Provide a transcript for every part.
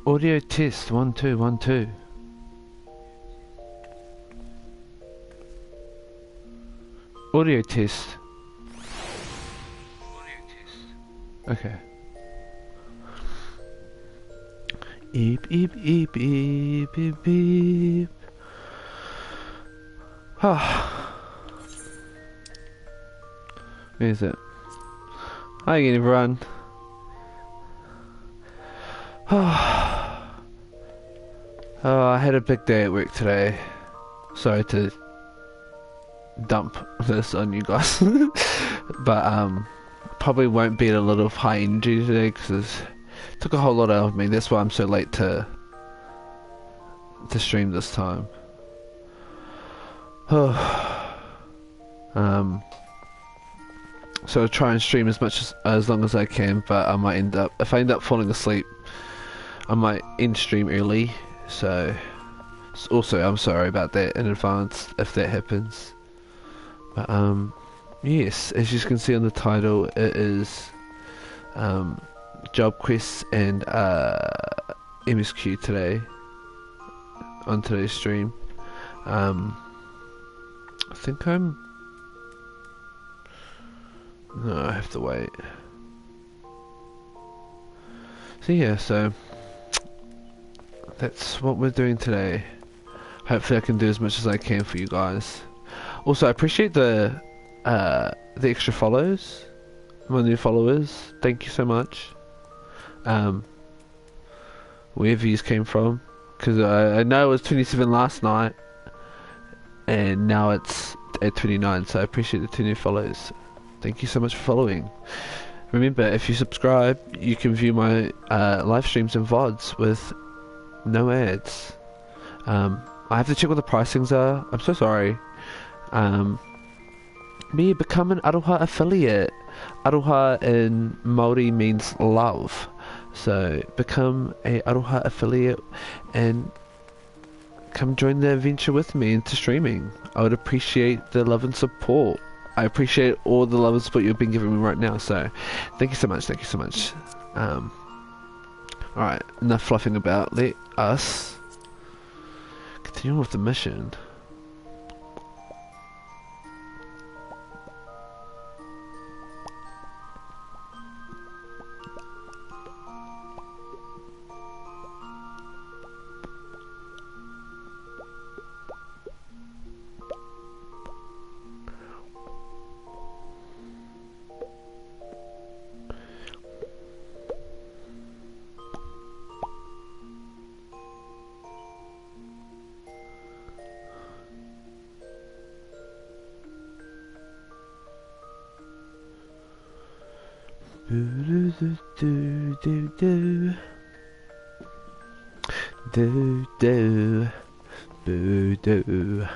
Audio test 1 2 1 2. Audio test. Okay. Beep beep beep beep beep beep. Ah. Where is it? Hi again, everyone. Oh, I had a big day at work today. Sorry to dump this on you guys, but probably won't be at a lot of high energy today because it took a whole lot out of me. That's why I'm so late to stream this time. So I'll try and stream as long as I can, but I might end up, if I end up falling asleep, I might end stream early. So also I'm sorry about that in advance if that happens. But yes, as you can see on the title, it is job quests and MSQ today on today's stream. I think no, I have to wait. So yeah, so that's what we're doing today. Hopefully I can do as much as I can for you guys. Also, I appreciate the extra follows, my new followers. Thank you so much. Wherever you came from, because I know it was 27 last night, and now it's at 29. So I appreciate the 2 new follows. Thank you so much for following. Remember, if you subscribe, you can view my live streams and VODs with no ads. I have to check what the pricings are. I'm so sorry. Become an Aroha affiliate. Aroha in Māori means love. So become a Aroha affiliate and come join the adventure with me into streaming. I would appreciate the love and support. I appreciate all the love and support you've been giving me right now. So thank you so much. Thank you so much. Alright, enough fluffing about. Let us continue with the mission. Boo-doo.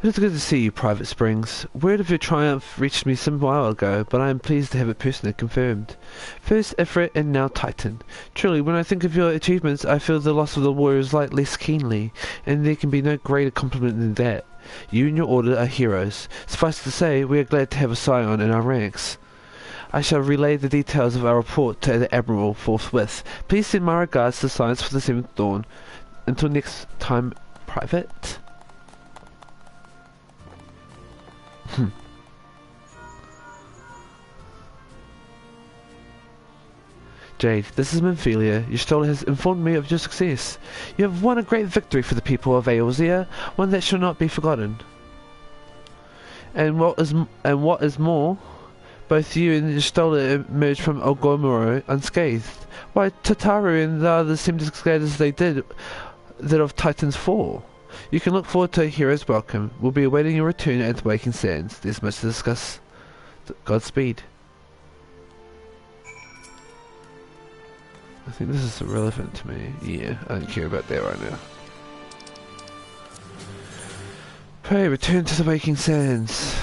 It is good to see you, Private Springs. Word of your triumph reached me some while ago, but I am pleased to have it personally confirmed. First Ifrit and now Titan. Truly, when I think of your achievements, I feel the loss of the warriors light less keenly, and there can be no greater compliment than that. You and your order are heroes. Suffice to say, we are glad to have a scion in our ranks. I shall relay the details of our report to the Admiral forthwith. Please send my regards to Science for the 7th Dawn. Until next time, Private. Jade, this is Minphelia. Your story has informed me of your success. You have won a great victory for the people of Eorzea, one that shall not be forgotten. And what is more, both you and your stolen emerged from Ogomoro unscathed. Why, Tataru and the others seemed as glad as they did that of Titan's fall. You can look forward to a hero's welcome. We'll be awaiting your return at the Waking Sands. There's much to discuss. Godspeed. I think this is irrelevant to me. Yeah, I don't care about that right now. Pray, return to the waking sands.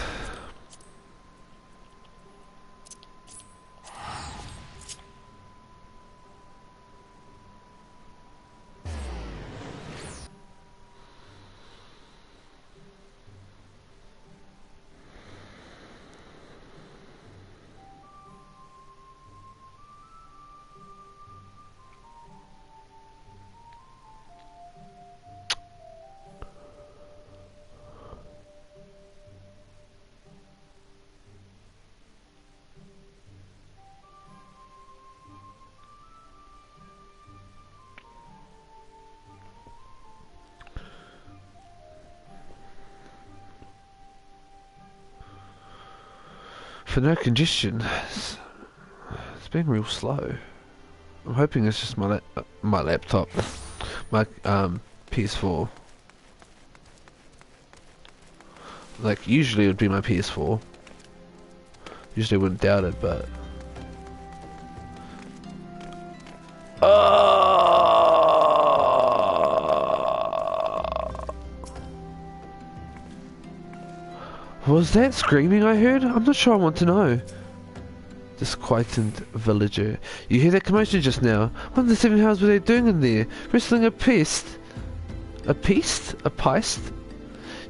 For no congestion, it's been real slow. I'm hoping it's just my laptop, my PS4. Like usually it would be my PS4. Usually I wouldn't doubt it, but was that screaming I heard? I'm not sure I want to know. Disquieted villager. You hear that commotion just now? What in the seven hells were they doing in there? Wrestling a pest? A pest? A peist?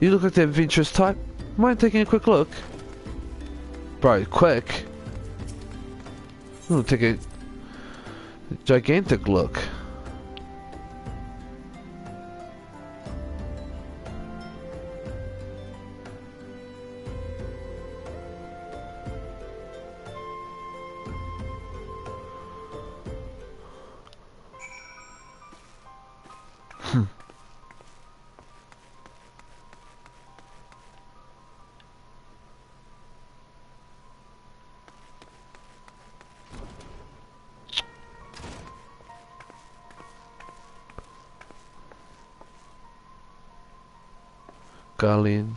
You look like the adventurous type. Mind taking a quick look? Bro, quick. I'll take a gigantic look. Garlean.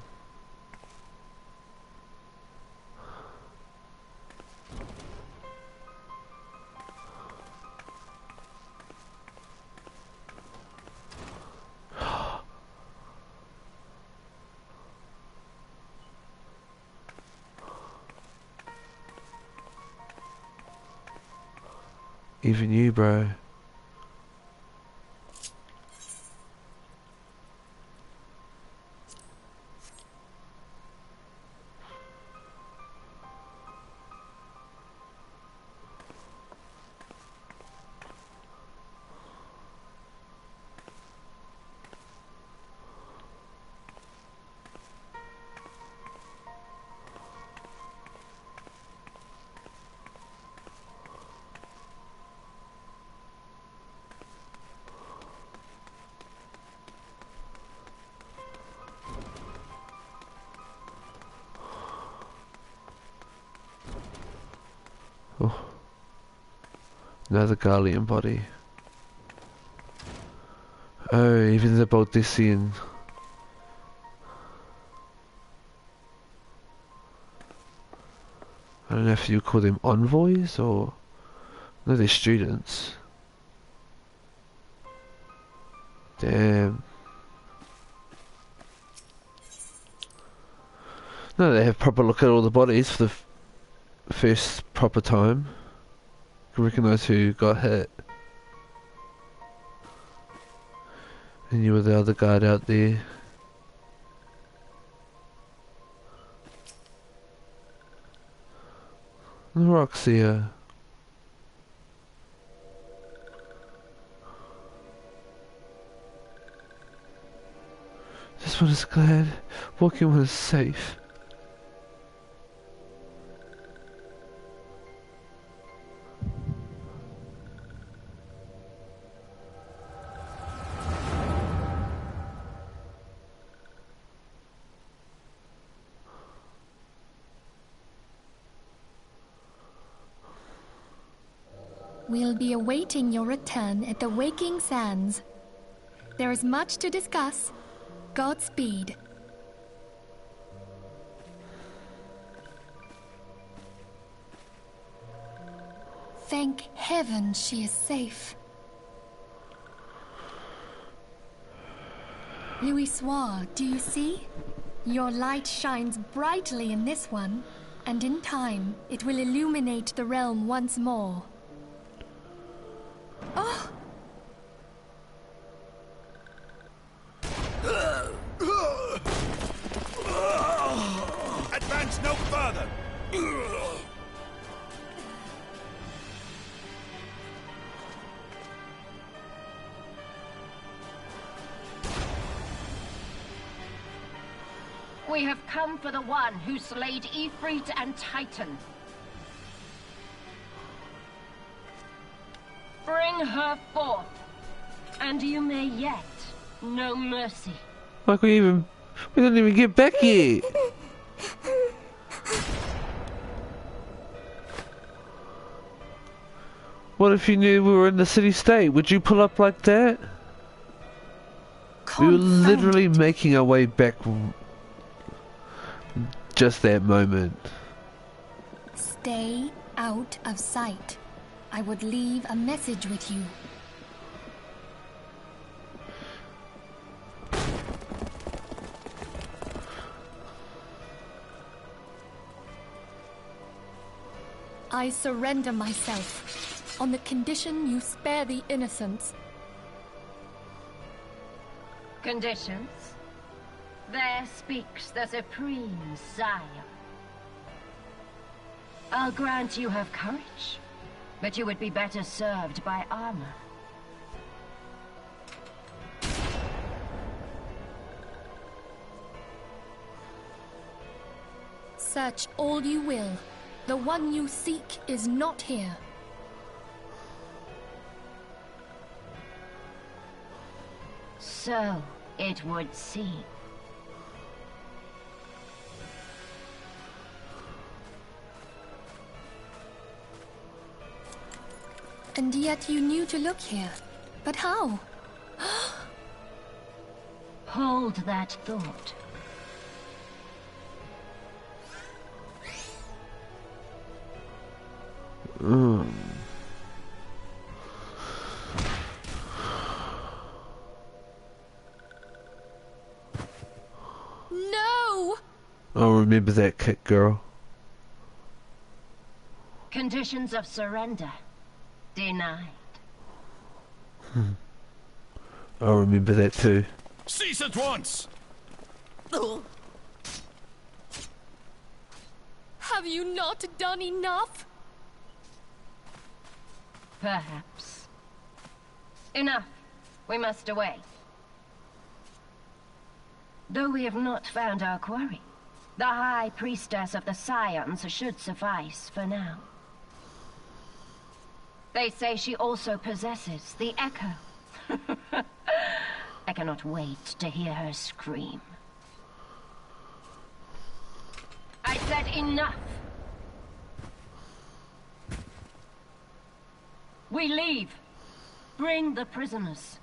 Even you, bro. Oh. Another Garlean body. Oh, even the Baldician. I don't know if you call them envoys or... No, they're students. Damn. No, they have proper look at all the bodies for the first proper time. You can recognise who got hit. And you were the other guard out there. The rocks here. This one is glad. Walking one is safe. We'll be awaiting your return at the Waking Sands. There is much to discuss. Godspeed. Thank heaven she is safe. Louisoire, do you see? Your light shines brightly in this one, and in time it will illuminate the realm once more. Oh! Advance no further! We have come for the one who slayed Ifrit and Titan. Bring her forth, and you may yet know mercy. Like we didn't even get back yet. What if you knew we were in the city-state? Would you pull up like that? We were literally making our way back just that moment. Stay out of sight. I would leave a message with you. I surrender myself, on the condition you spare the innocents. Conditions? There speaks the Supreme Sire. I'll grant you have courage, but you would be better served by armor. Search all you will. The one you seek is not here. So it would seem. And yet you knew to look here. But how? Hold that thought. No! I'll remember that kick, girl. Conditions of surrender denied. I'll remember that too. Cease at once! Have you not done enough? Perhaps. Enough. We must away. Though we have not found our quarry, the High Priestess of the Scions should suffice for now. They say she also possesses the Echo. I cannot wait to hear her scream. I said enough! We leave. Bring the prisoners.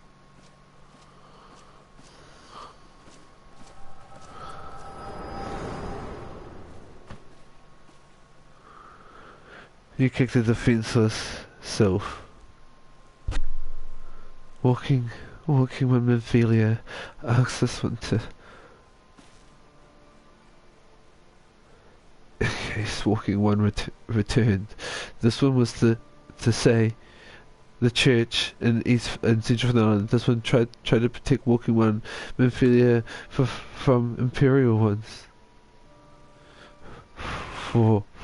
You kicked the defenseless self. Walking when Minfilia asks this one to... In case walking one returned. This one was to say the church in Central Island. This one tried to protect walking one Minfilia from Imperial ones.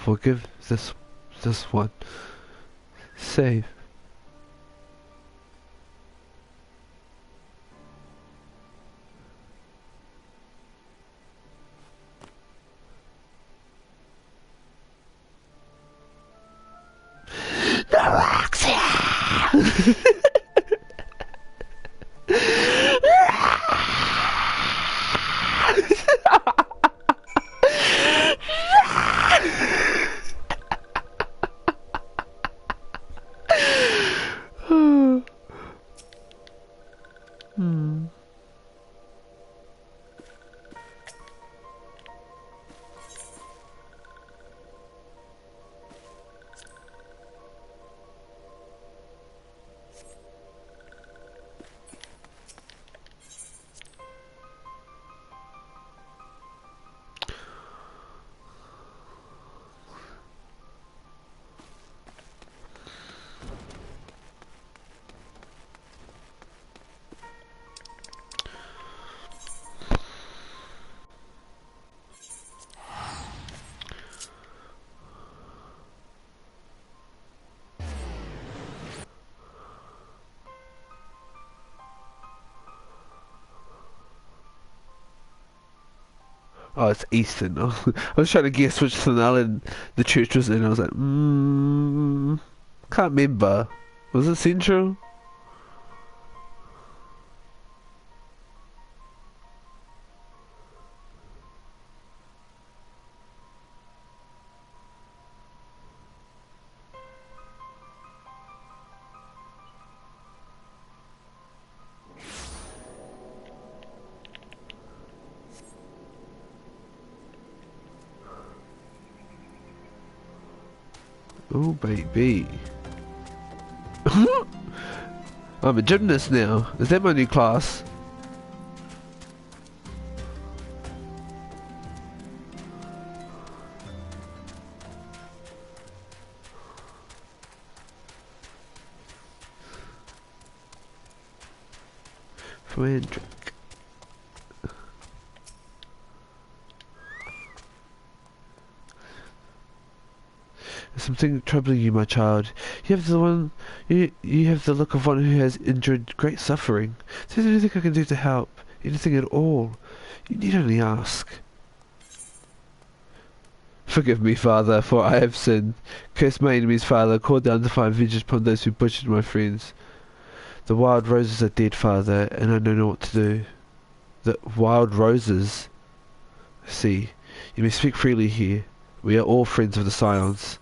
Forgive this one. Save. The rocks here! Oh, it's Eastern. I was trying to guess which island the church was in. I was like, can't remember. Was it Central? Oh, baby. I'm a gymnast now. Is that my new class? Frederick. There's something troubling you, my child. You have you have the look of one who has endured great suffering. Is there anything I can do to help? Anything at all? You need only ask. Forgive me, Father, for I have sinned. Cursed my enemies, Father, called down to find vengeance upon those who butchered my friends. The wild roses are dead, Father, and I know not what to do. The wild roses? See, you may speak freely here. We are all friends of the Scions.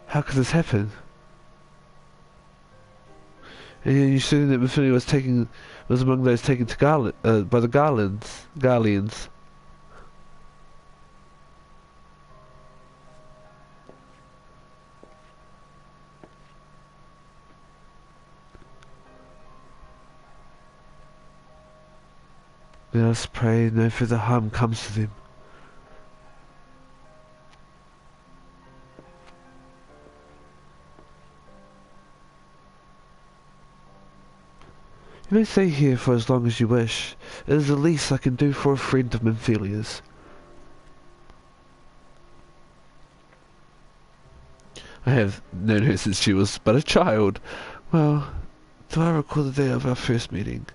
How could this happen? And you said that Mufini was among those taken to by the Garleans. Let us pray no further harm comes to them. You may stay here for as long as you wish. It is the least I can do for a friend of Minthelia's. I have known her since she was but a child. Well, do I recall the day of our first meeting?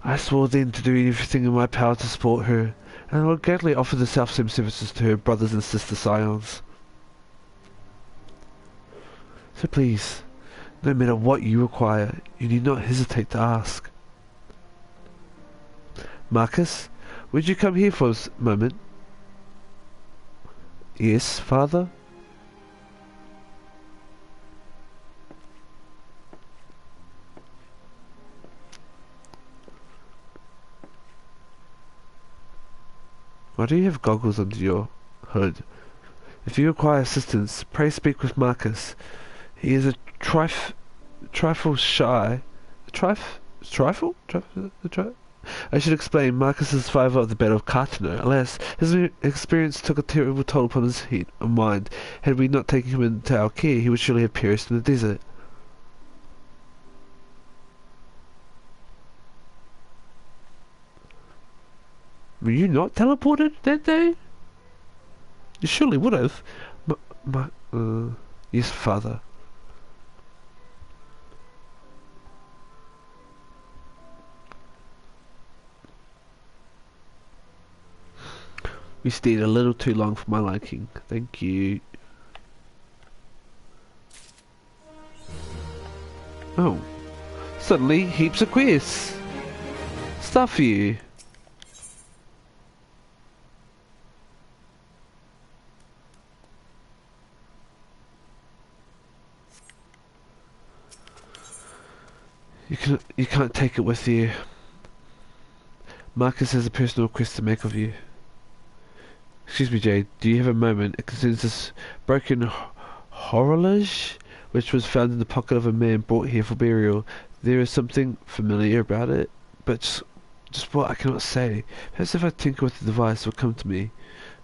I swore then to do everything in my power to support her, and I will gladly offer the self-same services to her brothers and sister Scions. So please, no matter what you require, you need not hesitate to ask. Marcus, would you come here for a moment? Yes, Father? Why do you have goggles under your hood? If you require assistance, pray speak with Marcus. He is a trifle shy. Trifle? I should explain, Marcus is survivor of the Battle of Cartano. Alas, his experience took a terrible toll upon his head and mind. Had we not taken him into our care, he would surely have perished in the desert. Were you not teleported that day? You surely would have. Yes, Father. We stayed a little too long for my liking. Thank you. Oh. Suddenly, heaps of quests. Stuff for you. You can't take it with you. Marcus has a personal request to make of you. Excuse me, Jade, do you have a moment? It concerns this broken horologe, which was found in the pocket of a man brought here for burial. There is something familiar about it, but just what I cannot say. Perhaps if I tinker with the device, it will come to me.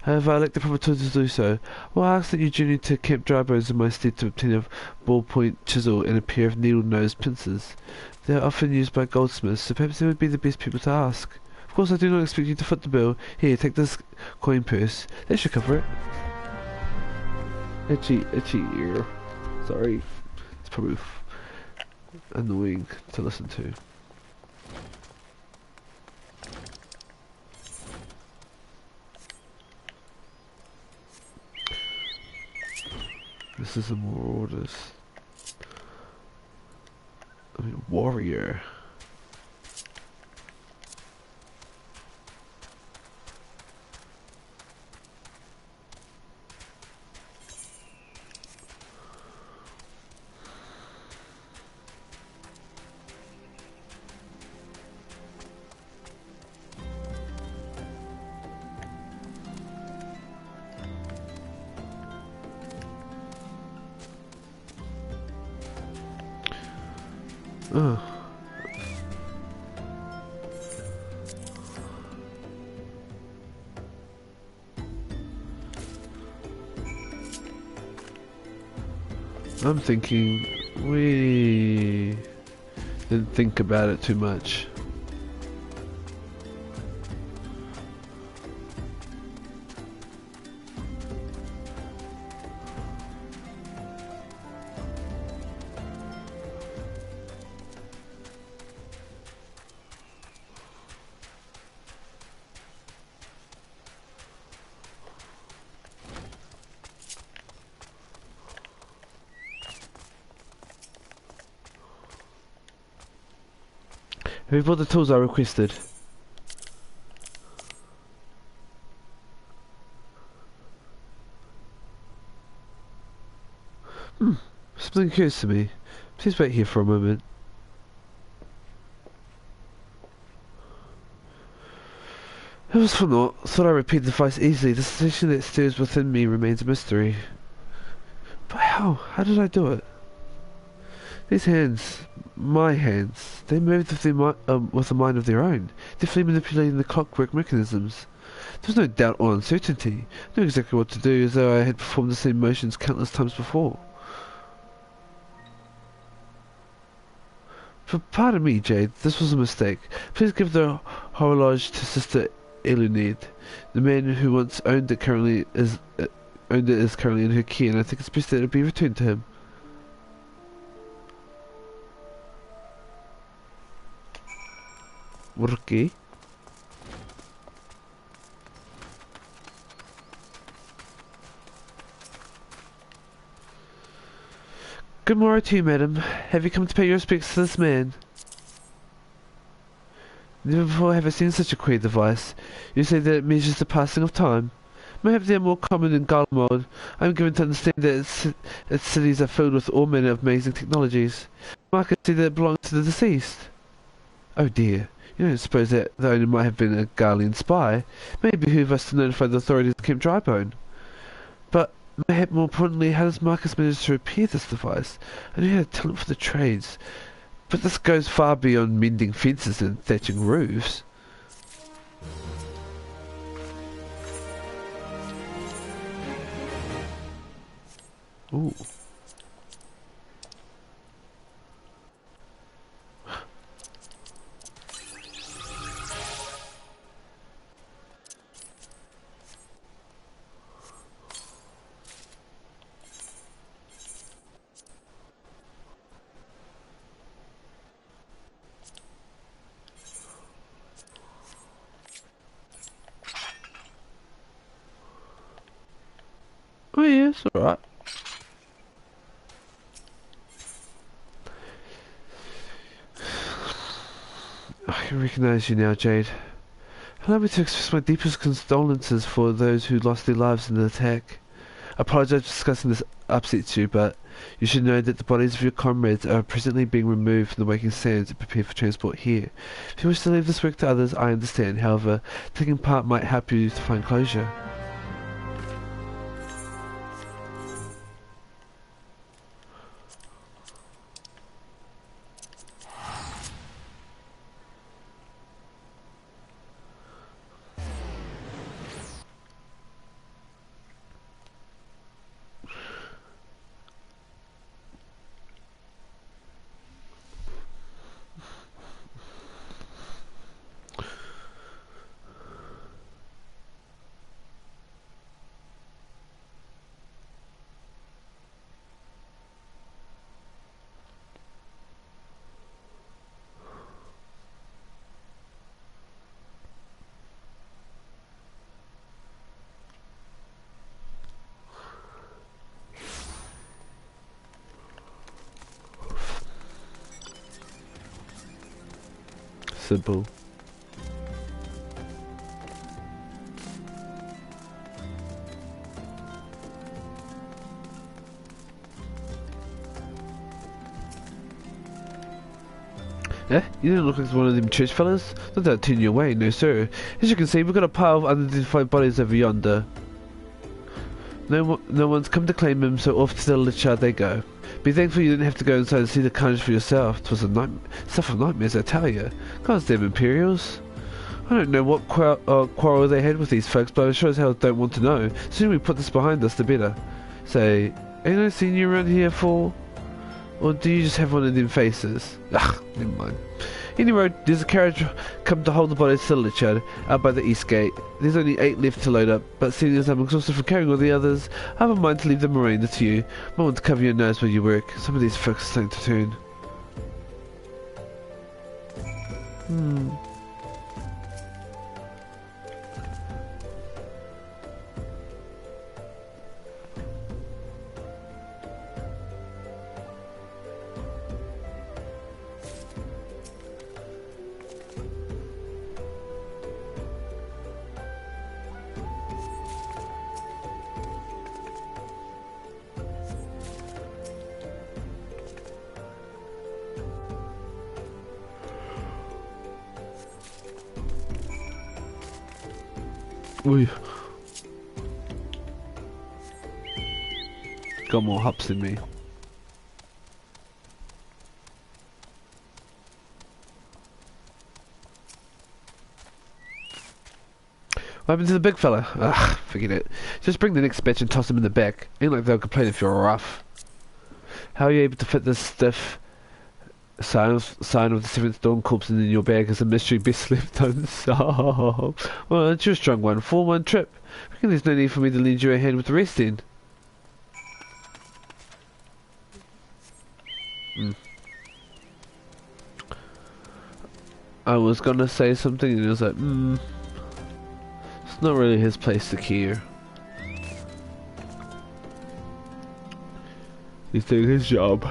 However, I lack the proper tools to do so. Well, I ask that you journey to Camp Drybones in my stead to obtain a ballpoint chisel and a pair of needle-nosed pincers. They are often used by goldsmiths, so perhaps they would be the best people to ask. Of course, I do not expect you to foot the bill. Here, take this coin purse. That should cover it. Itchy ear. Sorry. It's probably annoying to listen to. This is some more orders. I mean, warrior. Oh. I'm thinking we didn't think about it too much. Have you bought the tools I requested? Something occurs to me. Please wait here for a moment. It was for naught. Thought I repeat the device easily. The sensation that stirs within me remains a mystery. But how? How did I do it? These hands, my hands, they moved with a mind of their own, deftly manipulating the clockwork mechanisms. There was no doubt or uncertainty. I knew exactly what to do, as though I had performed the same motions countless times before. For pardon me, Jade, this was a mistake. Please give the horologe to Sister Elunid. The man who once owned it is currently in her care, and I think it's best that it be returned to him. Okay. Good morrow to you, madam. Have you come to pay your respects to this man? Never before have I seen such a queer device. You say that it measures the passing of time. Maybe they are more common in Garlemald. I am given to understand that its cities are filled with all manner of amazing technologies. Marcus said that it belongs to the deceased. Oh dear. You don't suppose that the owner might have been a Garlean spy? It may behoove us to notify the authorities of Camp Drybone. But, mayhap more importantly, how does Marcus manage to repair this device? I know he had a talent for the trades, but this goes far beyond mending fences and thatching roofs. Ooh. Oh yeah, it's alright. I can recognize you now, Jade. Allow me to express my deepest condolences for those who lost their lives in the attack. I apologize for discussing this upsets you, but you should know that the bodies of your comrades are presently being removed from the Waking Sands and prepared for transport here. If you wish to leave this work to others, I understand. However, taking part might help you to find closure. simple. Eh? You don't look like one of them church fellas? Not that turn you away, no sir. As you can see, we've got a pile of unidentified bodies over yonder. No one's come to claim him, so off to the lich yard they go. Be thankful you didn't have to go inside and see the carnage for yourself. 'Twas a stuff of nightmares, I tell you. Goddamn Imperials. I don't know what quarrel they had with these folks, but I sure as hell don't want to know. The sooner we put this behind us, the better. Say, ain't I seen you around here for? Or do you just have one of them faces? Ugh, never mind. Anyway, there's a carriage come to hold the bodies to the lich yard, out by the east gate. There's only 8 left to load up, but seeing as I'm exhausted from carrying all the others, I have a mind to leave the remainder to you. Might want to cover your nose where you work. Some of these folks are starting to turn. Ooh. Got more hops than me. What happened to the big fella? Ugh, forget it. Just bring the next batch and toss him in the back. Ain't like they'll complain if you're rough. How are you able to fit this stiff sign of the Seventh Dawn corpse in your bag as a mystery best left unsolved? Well, it's your strong one. 4-1 trip. I reckon there's no need for me to lend you a hand with the rest then. I was gonna say something and it was like, it's not really his place to care. He's doing his job.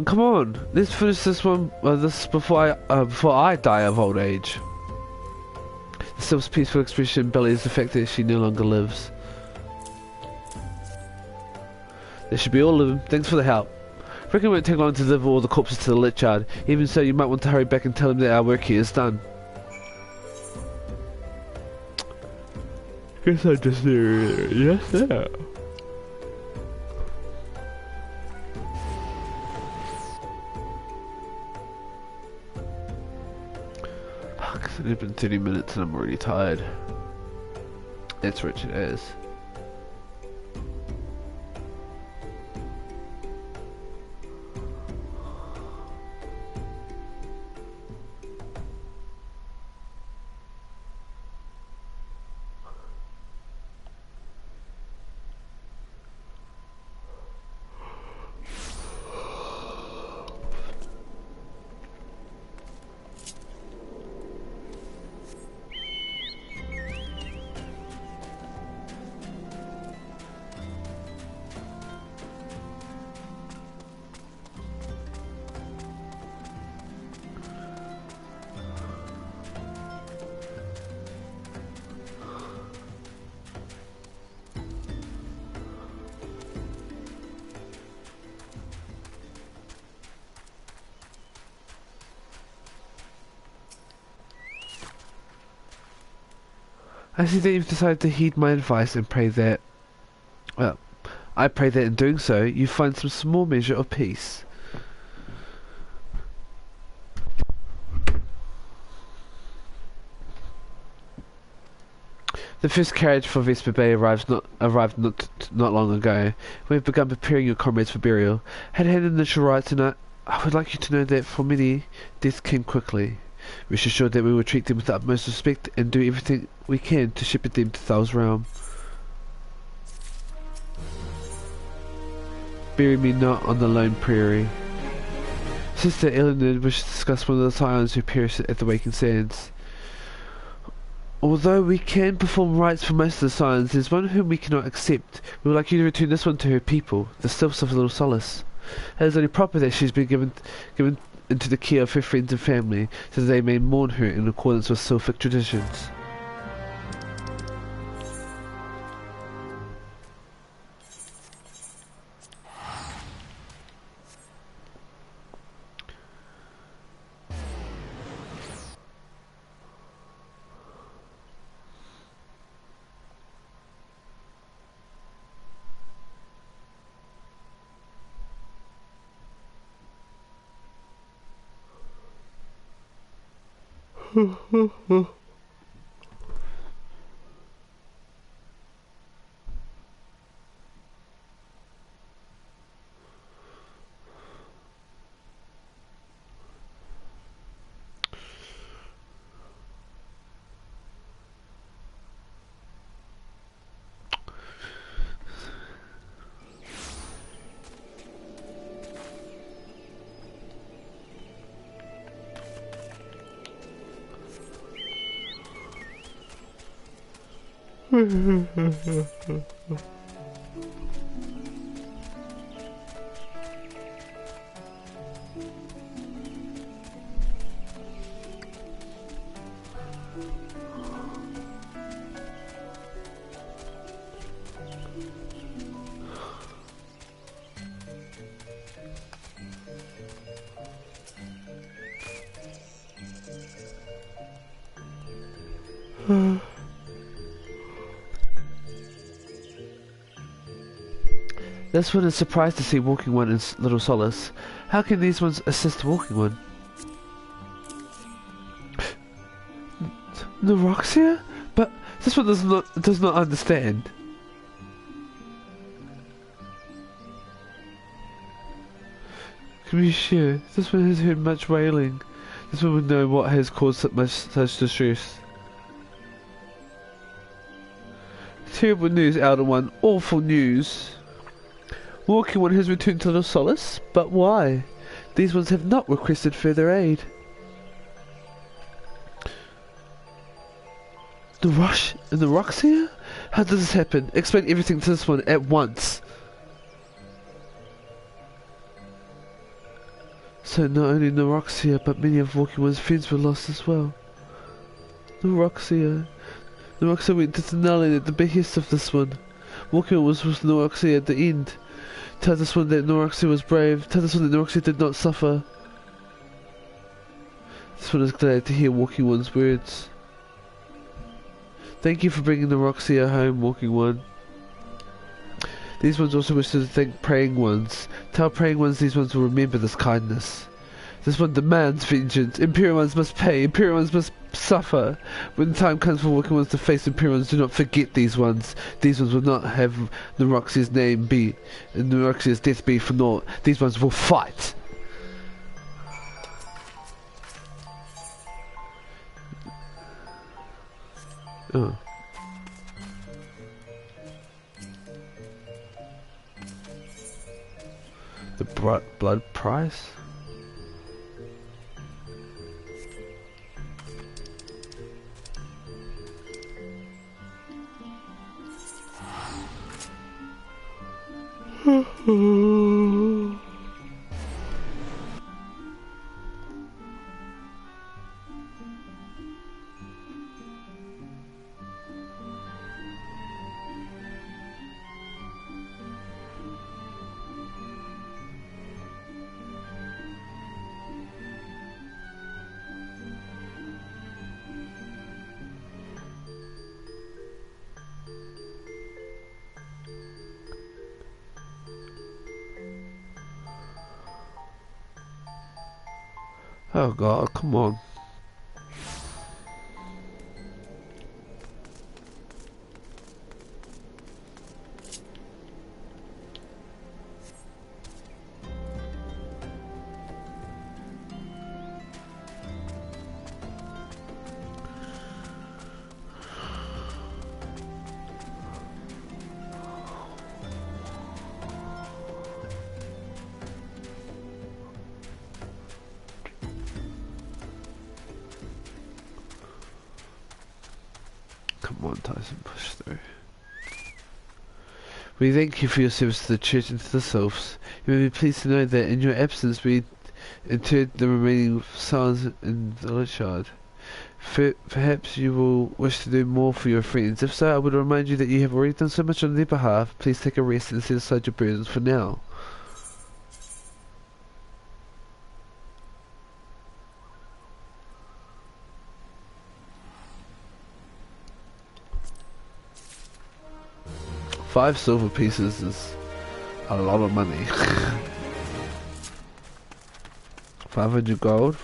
Come on! Let's finish this one. This before I die of old age. The sylph's peaceful expression belies the fact that she no longer lives. There should be all of them. Thanks for the help. I reckon it won't take long to deliver all the corpses to the lich yard. Even so, you might want to hurry back and tell him that our work here is done. Guess I just yes, yeah. It's been 30 minutes and I'm already tired. That's Richard as. I see that you've decided to heed my advice and pray that, well, I pray that in doing so, you find some small measure of peace. The first carriage for Vesper Bay arrived not long ago. We have begun preparing your comrades for burial. Had handed initial rites, and I would like you to know that for many, death came quickly. Rest assured that we will treat them with the utmost respect and do everything we can to shepherd them to Thal's realm. Bury me not on the lone prairie. Sister Eleanor wishes to discuss one of the scions who perished at the Waking Sands. Although we can perform rites for most of the scions, there's one whom we cannot accept. We would like you to return this one to her people, the Sylphs of Little Solace. It is only proper that she's been given into the care of her friends and family, so that they may mourn her in accordance with Sylphic traditions. This one is surprised to see Walking One in Little Solace. How can these ones assist Walking One? Neuroxia? But this one does not understand. Can we be sure? This one has heard much wailing. This one would know what has caused such distress. Terrible news, Elder One. Awful news. Walking One has returned to Little Solace, but why? These ones have not requested further aid. Neuroxia? How does this happen? Explain everything to this one at once. So not only Neuroxia, but many of Walking One's friends were lost as well. Neuroxia went to Denali at the behest of this one. Walking One was with Neuroxia at the end. Tell this one that Neuroxia was brave. Tell this one that Neuroxia did not suffer. This one is glad to hear Walking One's words. Thank you for bringing Neuroxia home, Walking One. These ones also wish to thank Praying Ones. Tell Praying Ones these ones will remember this kindness. This one demands vengeance. Imperial Ones must pay. Imperial Ones must suffer. When the time comes for Walking Ones to face Imperial Ones, do not forget these ones. These ones will not have Neuroxia's name be, and Neuroxia's death be for naught. These ones will fight. Oh. The blood price? Oh god, come on. on, Tyson, push through. We thank you for your service to the church and to the sylphs. You may be pleased to know that in your absence we interred the remaining sons in the village. Perhaps you will wish to do more for your friends. If so, I would remind you that you have already done so much on their behalf. Please take a rest and set aside your burdens for now. $5 silver pieces is a lot of money. 500 gold.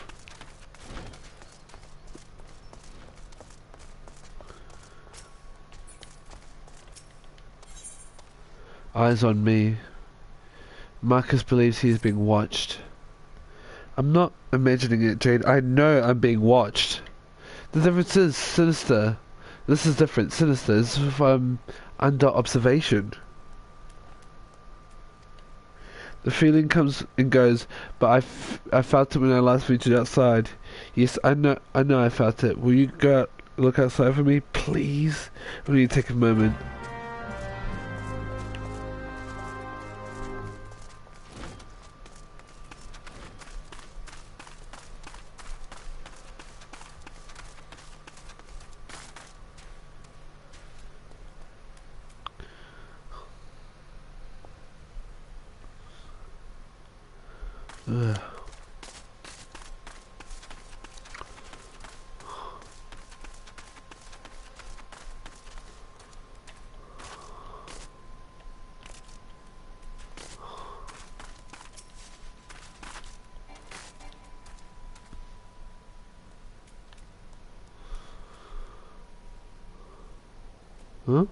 Eyes on me. Marcus believes he is being watched. I'm not imagining it, Jade. I know I'm being watched. The difference is sinister. This is different. Sinister is if I'm under observation. The feeling comes and goes, but I felt it when I last ventured outside. Yes, I know I felt it. Will you go look outside for me, please? Will you take a moment? Ugh. Huh?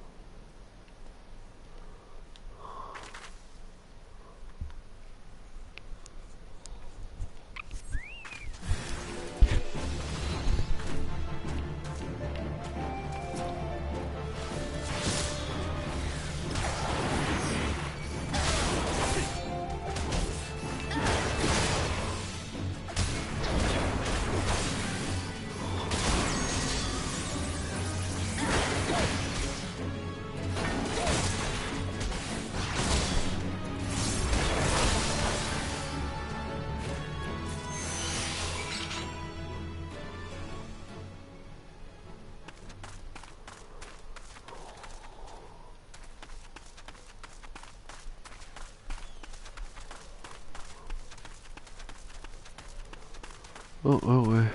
Oh.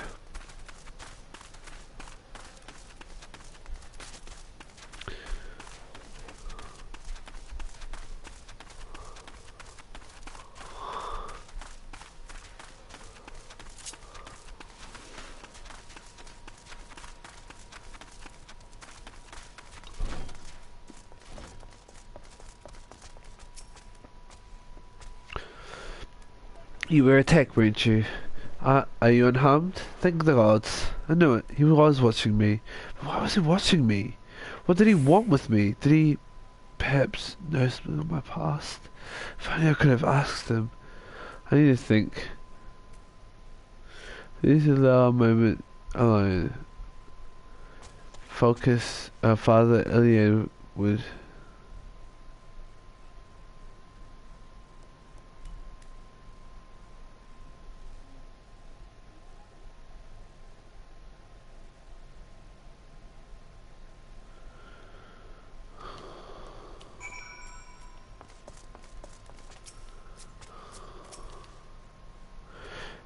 You were attacked, weren't you? Are you unharmed? Thank the gods. I knew it. He was watching me. But why was he watching me? What did he want with me? Did he perhaps know something of my past? If only I could have asked him. I need to think. Please allow a moment alone. Focus. Father Iliad would...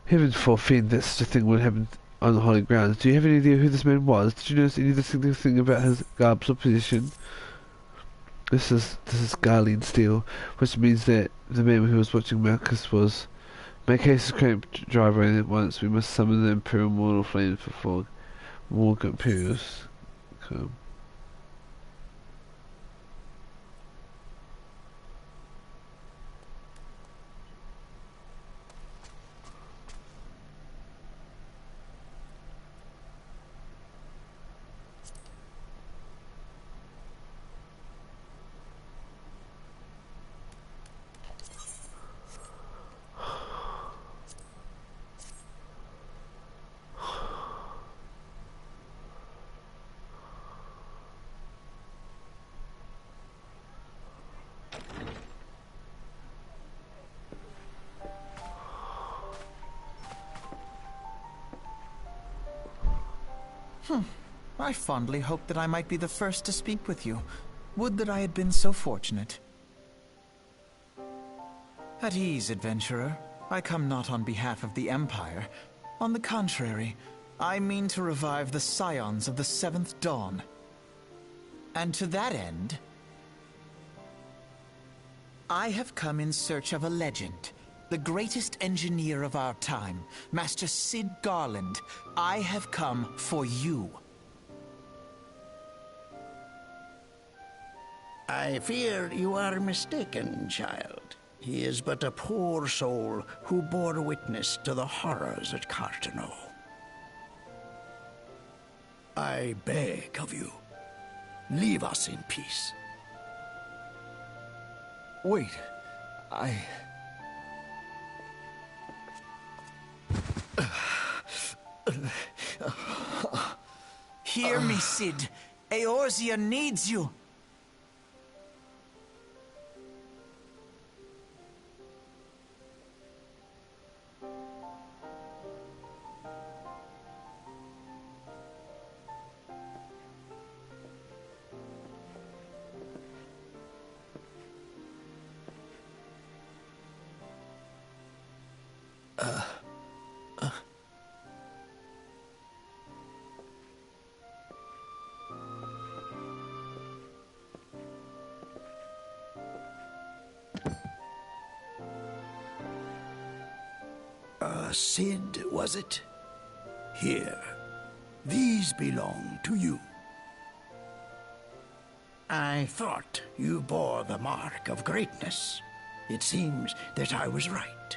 Heaven forfend that such a thing would happen on the holy grounds. Do you have any idea who this man was? Did you notice any significant thing about his garbs or position? This is Garlean steel, which means that the man who was watching Marcus was... Make haste to crank driver and at once we must summon the Imperial Mortal Flames before Morg Imperials come. I fondly hoped that I might be the first to speak with you. Would that I had been so fortunate. At ease, adventurer. I come not on behalf of the Empire. On the contrary, I mean to revive the scions of the Seventh Dawn. And to that end, I have come in search of a legend. The greatest engineer of our time, Master Sid Garland. I have come for you. I fear you are mistaken, child. He is but a poor soul who bore witness to the horrors at Cartano. I beg of you, leave us in peace. Wait, Hear me, Sid. Eorzea needs you. Sid, was it? Here. These belong to you. I thought you bore the mark of greatness. It seems that I was right.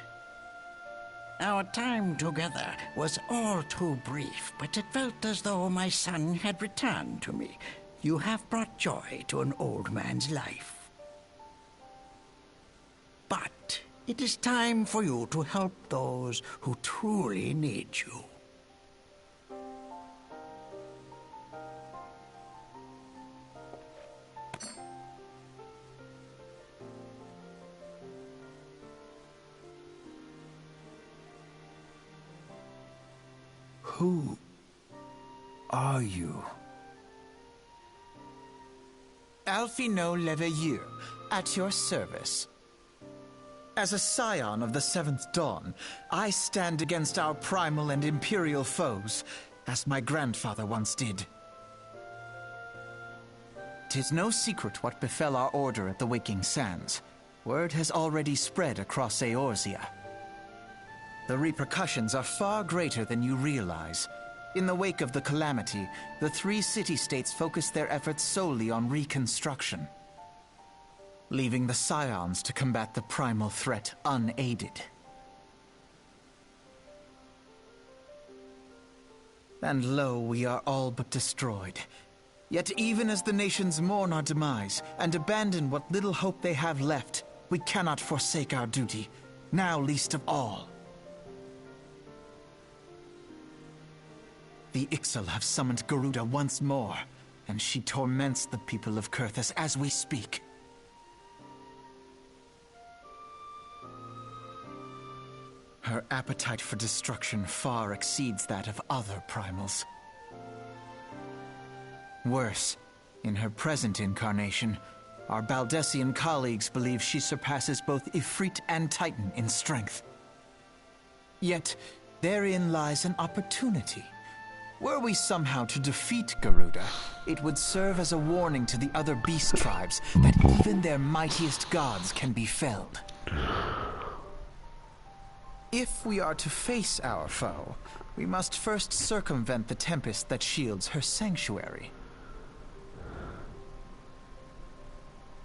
Our time together was all too brief, but it felt as though my son had returned to me. You have brought joy to an old man's life. But it is time for you to help those who truly need you. who are you? Alphino Leveilleur, at your service. As a scion of the Seventh Dawn, I stand against our primal and imperial foes, as my grandfather once did. 'Tis no secret what befell our order at the Waking Sands. Word has already spread across Eorzea. The repercussions are far greater than you realize. In the wake of the calamity, the three city-states focused their efforts solely on reconstruction, leaving the scions to combat the primal threat unaided. And lo, we are all but destroyed. Yet even as the nations mourn our demise and abandon what little hope they have left, we cannot forsake our duty, now least of all. The Ixal have summoned Garuda once more, and she torments the people of Kurthus as we speak. Her appetite for destruction far exceeds that of other primals. Worse, in her present incarnation, our Baldessian colleagues believe she surpasses both Ifrit and Titan in strength. Yet, therein lies an opportunity. Were we somehow to defeat Garuda, it would serve as a warning to the other beast tribes that even their mightiest gods can be felled. If we are to face our foe, we must first circumvent the tempest that shields her sanctuary.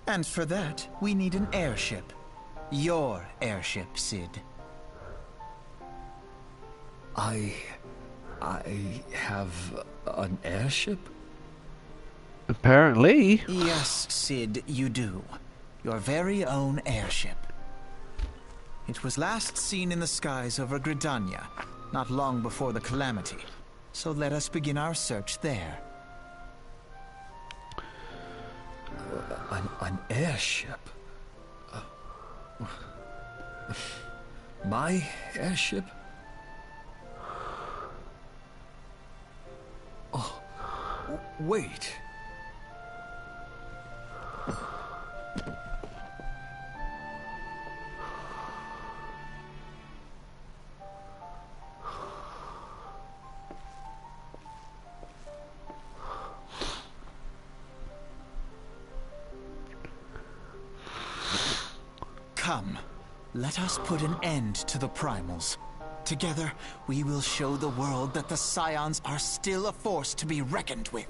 And for that, we need an airship. Your airship, Sid. I have an airship? Apparently. Yes, Sid, you do. Your very own airship. It was last seen in the skies over Gridania, not long before the calamity. So let us begin our search there. An airship? My airship? Oh. Wait. Come, let us put an end to the primals. Together, we will show the world that the Scions are still a force to be reckoned with.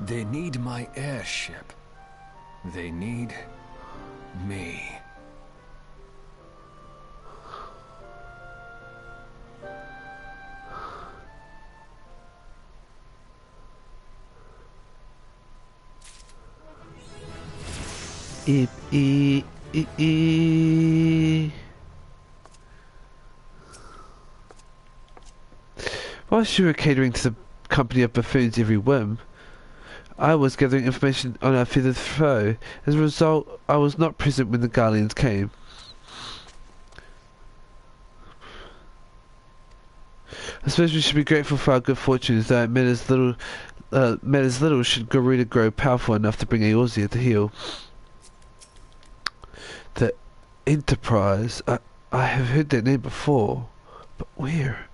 They need my airship. They need me. Whilst you were catering to the company of buffoons every whim, I was gathering information on our feathered foe. As a result, I was not present when the Guardians came. I suppose we should be grateful for our good fortunes, though it matters little should Garuda grow powerful enough to bring Eorzea to heel. The Enterprise. I have heard that name before, but where?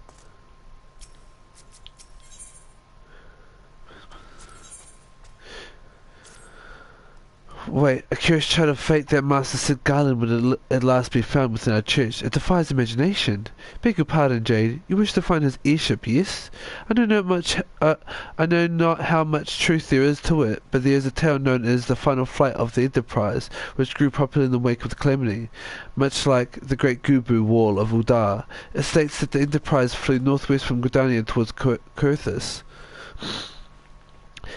Wait, a curious child of fate that Master Sid Garland would at last be found within our church. It defies imagination. Beg your pardon, Jade. You wish to find his airship, yes? I know not how much truth there is to it, but there is a tale known as the final flight of the Enterprise, which grew popular in the wake of the Calamity. Much like the Great Gubu Wall of Uldar, it states that the Enterprise flew northwest from Gridania towards Kurthus.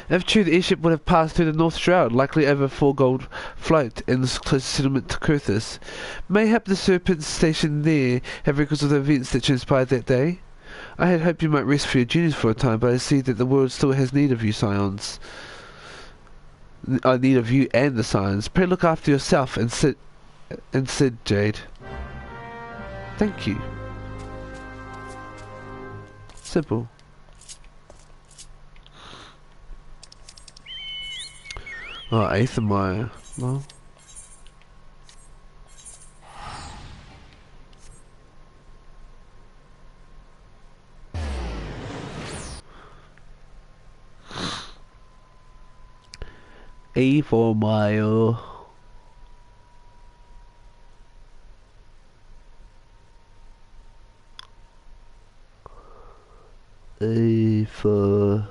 If true, the airship would have passed through the North Shroud, likely over Fourgold Float and the closest settlement to Kurthus. Mayhap the Serpents stationed there have records of the events that transpired that day. I had hoped you might rest for your duties for a time, but I see that the world still has need of you, Scions. I need of you and the Scions. Pray look after yourself and Sid, Jade. Thank you. Simple. Oh, Aethermire. Well. Aethermire. Aether.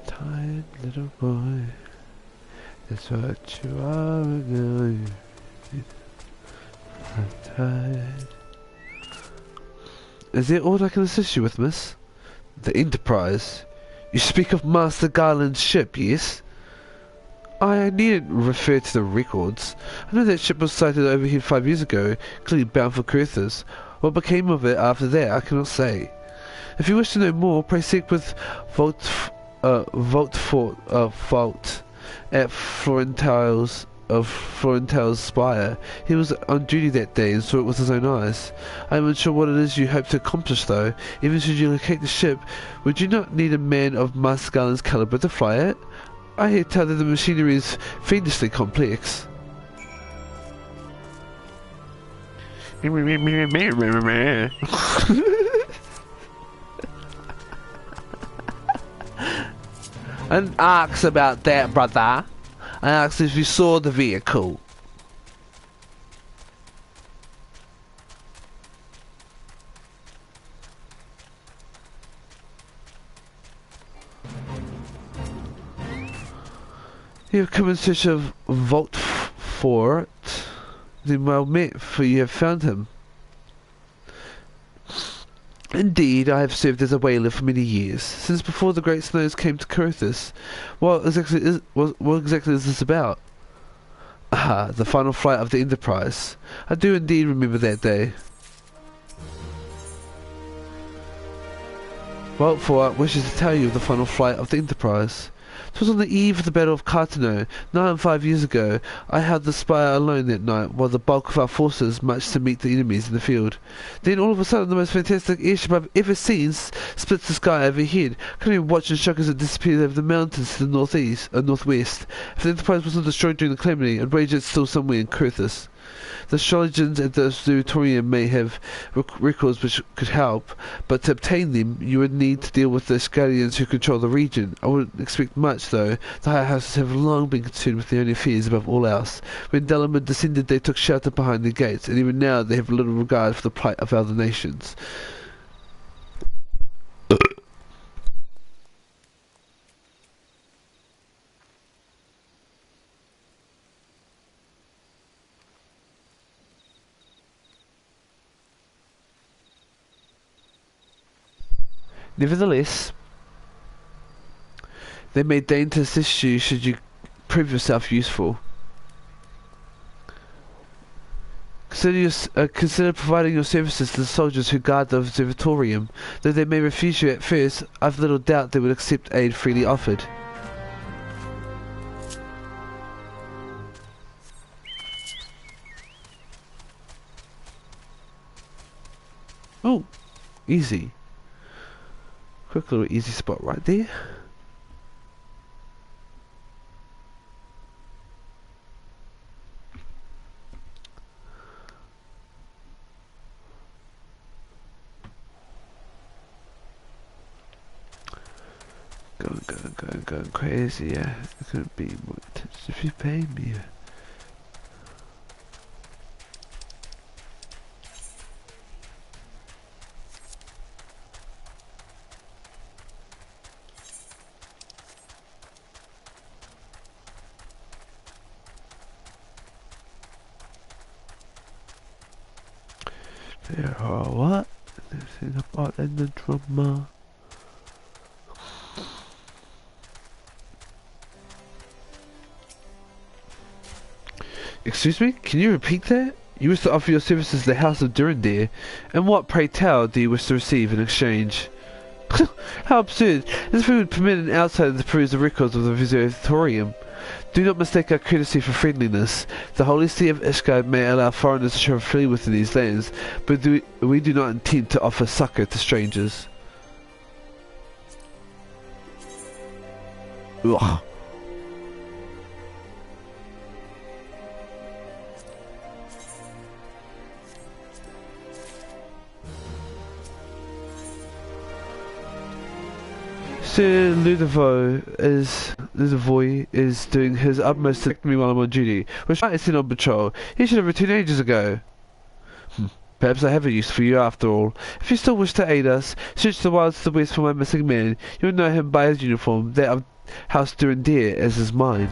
Tired little boy, that's what you are now. I'm tired. Is that all I can assist you with, miss? The Enterprise? You speak of Master Garland's ship, yes? I needn't refer to the records. I know that ship was sighted over here 5 years ago, clearly bound for Kurthus. What became of it after that, I cannot say. If you wish to know more, pray seek with Vault at Florentile's Spire. He was on duty that day and saw it with his own eyes. I am unsure what it is you hope to accomplish, though. Even should you locate the ship, would you not need a man of Master Garland's caliber to fly it? I hear tell that the machinery is fiendishly complex. And ask about that, brother. I asked if you saw the vehicle. You have come in search of Vault Fort. Then well met, for you have found him. Indeed, I have served as a whaler for many years, since before the Great Snows came to Corythus. What exactly is this about? Ah, the final flight of the Enterprise. I do indeed remember that day. Well, Fallout wishes to tell you of the final flight of the Enterprise. It was on the eve of the Battle of Cartano, 5 years ago. I held the spire alone that night, while the bulk of our forces marched to meet the enemies in the field. Then all of a sudden, the most fantastic airship I've ever seen splits the sky overhead. I couldn't even watch in shock as it disappeared over the mountains to the northwest. If the Enterprise wasn't destroyed during the calamity, I'd wager it's still somewhere in Corythus. The astrologers at the observatorium may have records which could help, but to obtain them, you would need to deal with the Scallions who control the region. I wouldn't expect much, though. The higher houses have long been concerned with their own affairs above all else. When Delamond descended, they took shelter behind their gates, and even now they have little regard for the plight of other nations. Nevertheless, they may deign to assist you should you prove yourself useful. Consider providing your services to the soldiers who guard the observatorium. Though they may refuse you at first, I've little doubt they would accept aid freely offered. Oh, easy. Quick little easy spot right there. Going crazy, yeah. It couldn't be more attention if you pay me. There are what? Nothing about in the drama. Excuse me? Can you repeat that? You wish to offer your services to the House of Durandare, and what, pray tell, do you wish to receive in exchange? How absurd! As if we would permit an outsider to peruse the records of the observatorium. Do not mistake our courtesy for friendliness. The holy see of Ishgard may allow foreigners to travel freely within these lands, but we do not intend to offer succor to strangers. Ugh. Sir Ludovoy is doing his utmost to protect me while I'm on duty, which I sent on patrol. He should have returned ages ago. Perhaps I have a use for you after all. If you still wish to aid us, search the wilds to the west for my missing man. You'll know him by his uniform, that of House Durandare, as is mine.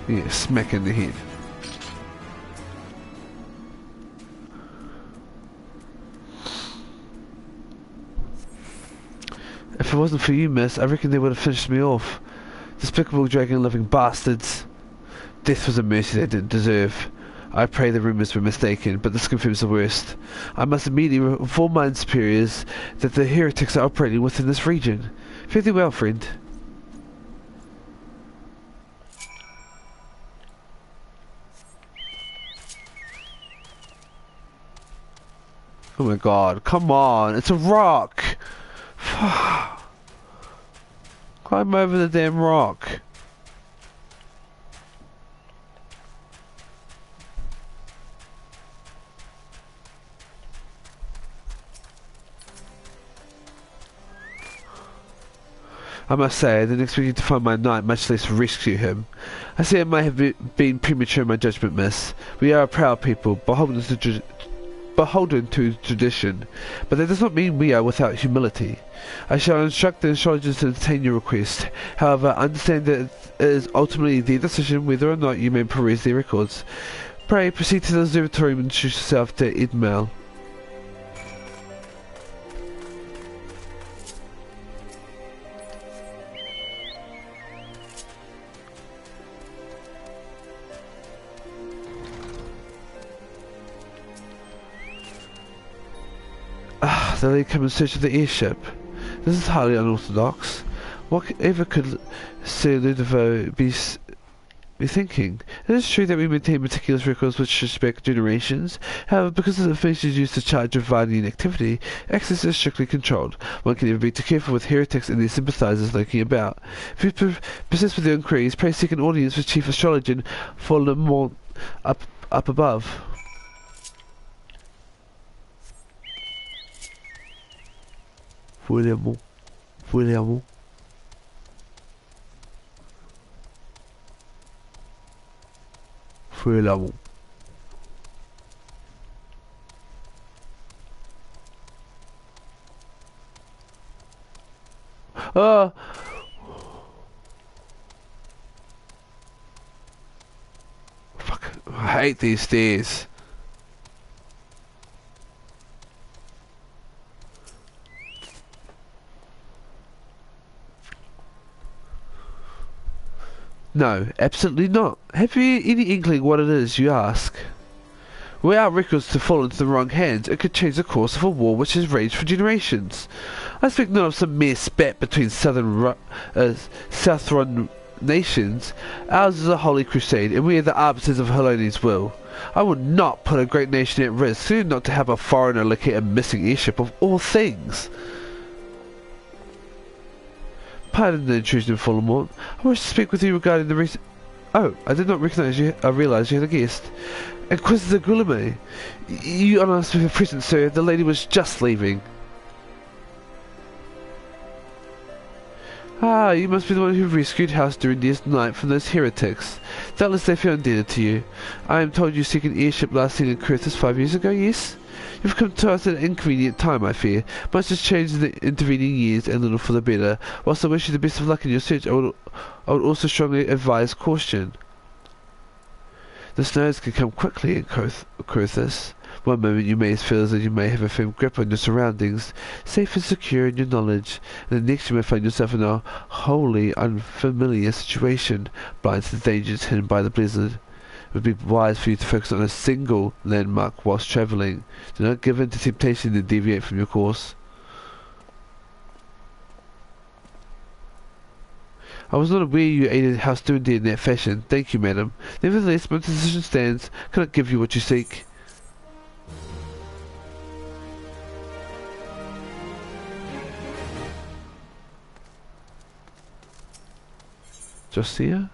Yeah, smack in the head. If it wasn't for you, miss, I reckon they would have finished me off. Despicable dragon-loving bastards. Death was a mercy they didn't deserve. I pray the rumours were mistaken, but this confirms the worst. I must immediately inform my superiors that the heretics are operating within this region. Fare thee well, friend. Oh my god, come on, it's a rock! Climb over the damn rock. I must say, I didn't expect you to find my knight, much less rescue him. I see I might have been premature in my judgment, miss. We are a proud people, beholden to tradition, but that does not mean we are without humility. I shall instruct the astrologers to entertain your request. However, understand that it is ultimately their decision whether or not you may peruse their records. Pray, proceed to the observatory and introduce yourself to Idmail. The lady come in search of the airship. This is highly unorthodox. Whatever could Sir Ludovo be thinking? It is true that we maintain meticulous records which respect generations. However, because the information is used to charge of violent activity, access is strictly controlled. One can never be too careful with heretics and their sympathizers lurking about. If you persist with your inquiries, pray seek an audience with Chief Astrologer for Le Mans up above. Voulez-vous? Voulez-vous? Voulez-vous? Fuck, I hate these stairs. No, absolutely not. Have you any inkling what it is, you ask? Were our records to fall into the wrong hands, it could change the course of a war which has raged for generations. I speak not of some mere spat between Southron nations. Ours is a holy crusade, and we are the arbiters of Heloni's will. I would not put a great nation at risk, soon not to have a foreigner locate a missing airship of all things. Pardon the intrusion, Fullermont. I wish to speak with you regarding the recent... Oh, I did not recognize you. I realized you had a guest. Inquisitor Guillaume. You honour us with your presence, sir. The lady was just leaving. Ah, you must be the one who rescued House Durindia's knight from those heretics. Doubtless they feel indebted to you. I am told you seek an airship last seen in Kurthus 5 years ago, yes? You've come to us at an inconvenient time, I fear. Much has changed in the intervening years, and little for the better. Whilst I wish you the best of luck in your search, I would also strongly advise caution. The snows can come quickly in Kurthus. One moment you may feel as though you may have a firm grip on your surroundings, safe and secure in your knowledge, and the next you may find yourself in a wholly unfamiliar situation, blind to the dangers hidden by the blizzard. It would be wise for you to focus on a single landmark whilst travelling. Do not give in to temptation to deviate from your course. I was not aware you aided House Durindia in that fashion. Thank you, madam. Nevertheless, my decision stands. Cannot give you what you seek. Josiah?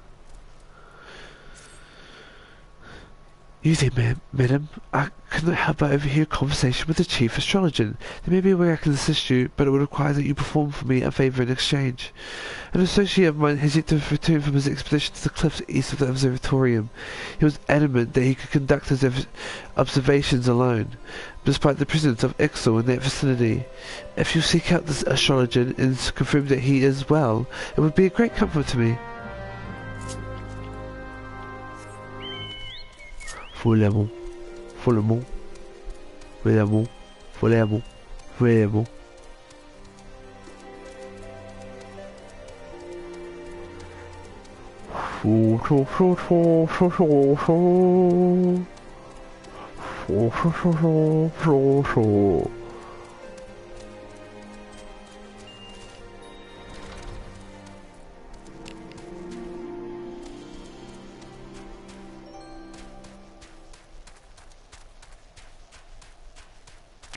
You there, madam. I cannot help but overhear a conversation with the Chief Astrologer. There may be a way I can assist you, but it would require that you perform for me a favour in exchange. An associate of mine has yet to return from his expedition to the cliffs east of the observatorium. He was adamant that he could conduct his observations alone, despite the presence of Ixel in that vicinity. If you seek out this astrologer and confirm that he is well, it would be a great comfort to me. Voulez-vous? Voulez-vous? Voulez-vous? Voulez-vous? Voulez-vous?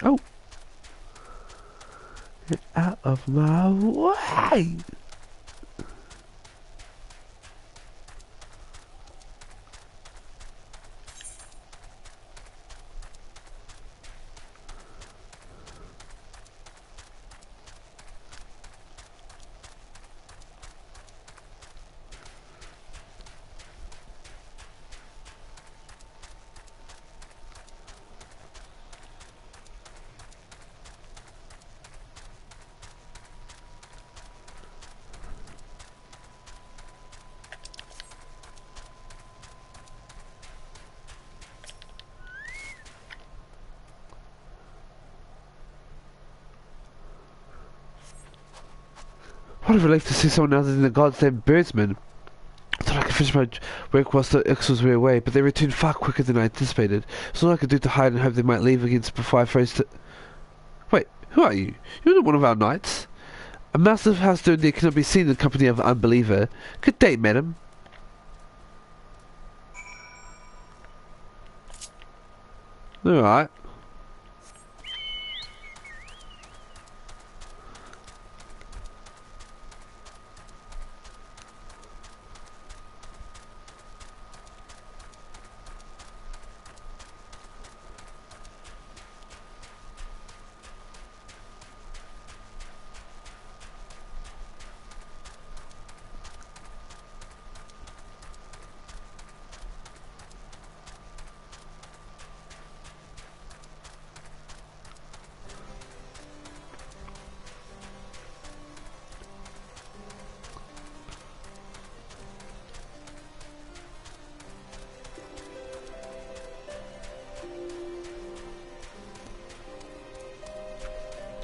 Oh, Out of my way! What a relief to see someone other than the goddamn birdsman. I thought I could finish my work whilst the Ixals were away, but they returned far quicker than I anticipated. It's all I could do to hide and hope they might leave again before I froze to... Wait, who are you? You're not one of our knights. A massive house down there cannot be seen in the company of an unbeliever. Good day, madam. Alright.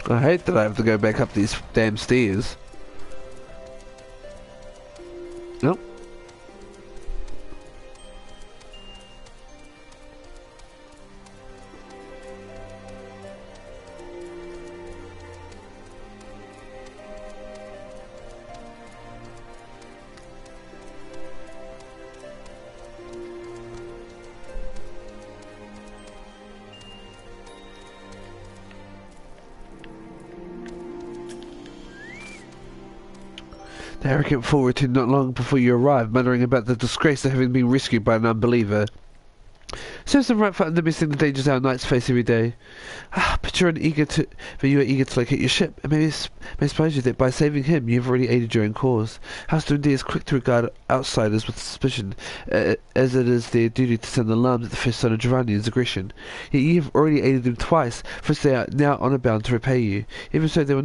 I hate that I have to go back up these damn stairs. Nope. The arrogant fool returned not long before you arrived, muttering about the disgrace of having been rescued by an unbeliever. Serves them right for undermining the dangers our knights face every day. But you are eager to locate your ship, and may surprise you that by saving him, you have already aided your own cause. House Dundee is quick to regard outsiders with suspicion, as it is their duty to sound alarms at the first sign of Giovanni's aggression. Yet you have already aided them twice, for they are now honour bound to repay you. Even so, they will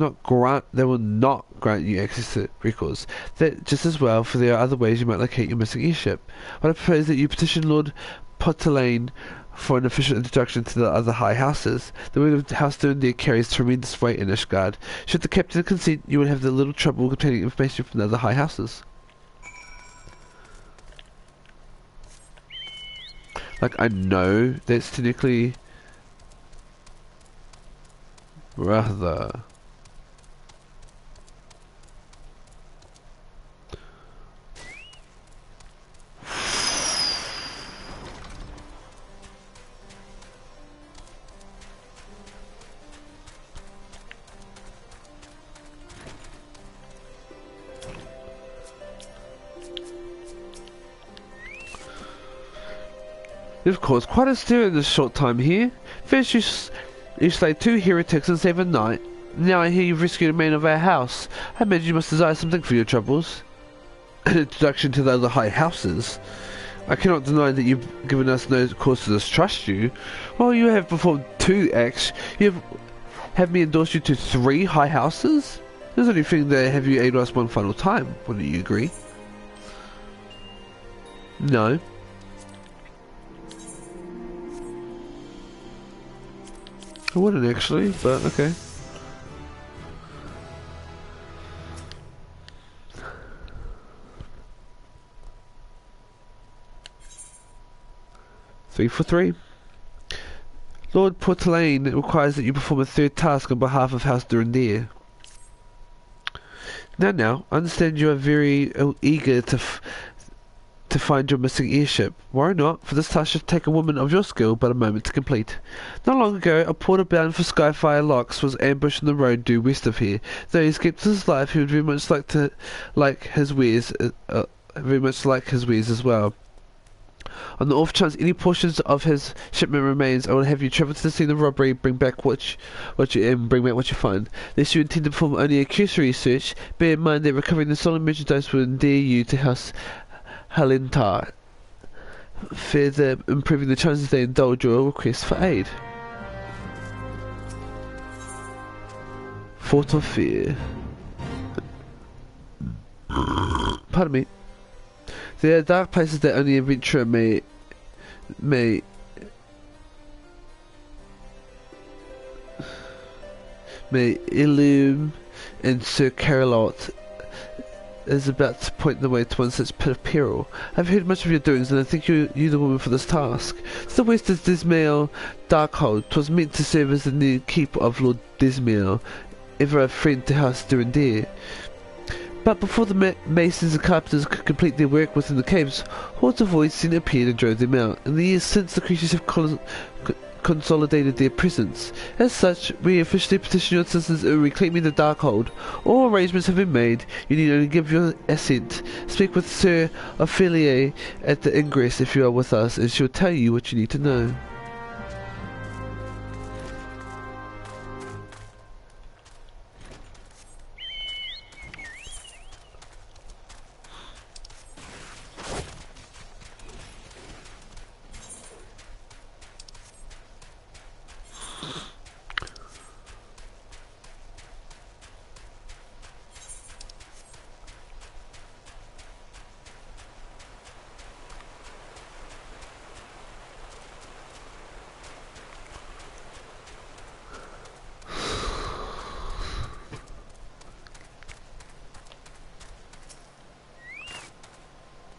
not grant you access to records. That just as well, for there are other ways you might locate your missing airship. But I propose that you petition Lord Potelaine for an official introduction to the other high houses. The word of House Dundee carries tremendous weight in Ishgard. Should the captain consent, you would have the little trouble obtaining information from the other high houses. Like, I know that's technically rather... You've caused quite a stir in this short time here. First you slayed 2 heretics and saved a knight. Now I hear you've rescued a man of our house. I imagine you must desire something for your troubles. An introduction to the other high houses. I cannot deny that you've given us no cause to distrust you. While you have performed 2 acts, you have me endorse you to 3 high houses? There's only thing that have you aided us one final time. Wouldn't you agree? No. I wouldn't actually, but okay. Three for 3. Lord Potelaine requires that you perform a 3rd task on behalf of House Durandere. Now, I understand you are very eager to to find your missing airship. Worry not, for this task should take a woman of your skill but a moment to complete. Not long ago, a porter bound for Skyfire Locks was ambushed on the road due west of here. Though he escaped his life, he would very much like his wares as well. On the off chance any portions of his shipment remains, I will have you travel to the scene of robbery, bring back what you find. Lest you intend to perform only a cursory search, bear in mind that recovering the stolen merchandise will endear you to House Halintar, further improving the chances they indulge your request for aid. Fort of Fear. Pardon me. There are dark places that only an adventurer may illume, and Sir Carolot is about to point the way to one such pit of peril. I've heard much of your doings, and I think you the woman for this task. To the west is Dismail Darkhold. 'Twas meant to serve as the new keep of Lord Dismail, ever a friend to House Durandere. But before the masons and carpenters could complete their work within the caves, hordes of voids soon appeared and drove them out. In the years since, the creatures have consolidated their presence. As such, we officially petition your citizens in reclaiming the Darkhold. All arrangements have been made. You need only give your assent. Speak with Sir Ophelia at the ingress if you are with us, and she'll tell you what you need to know.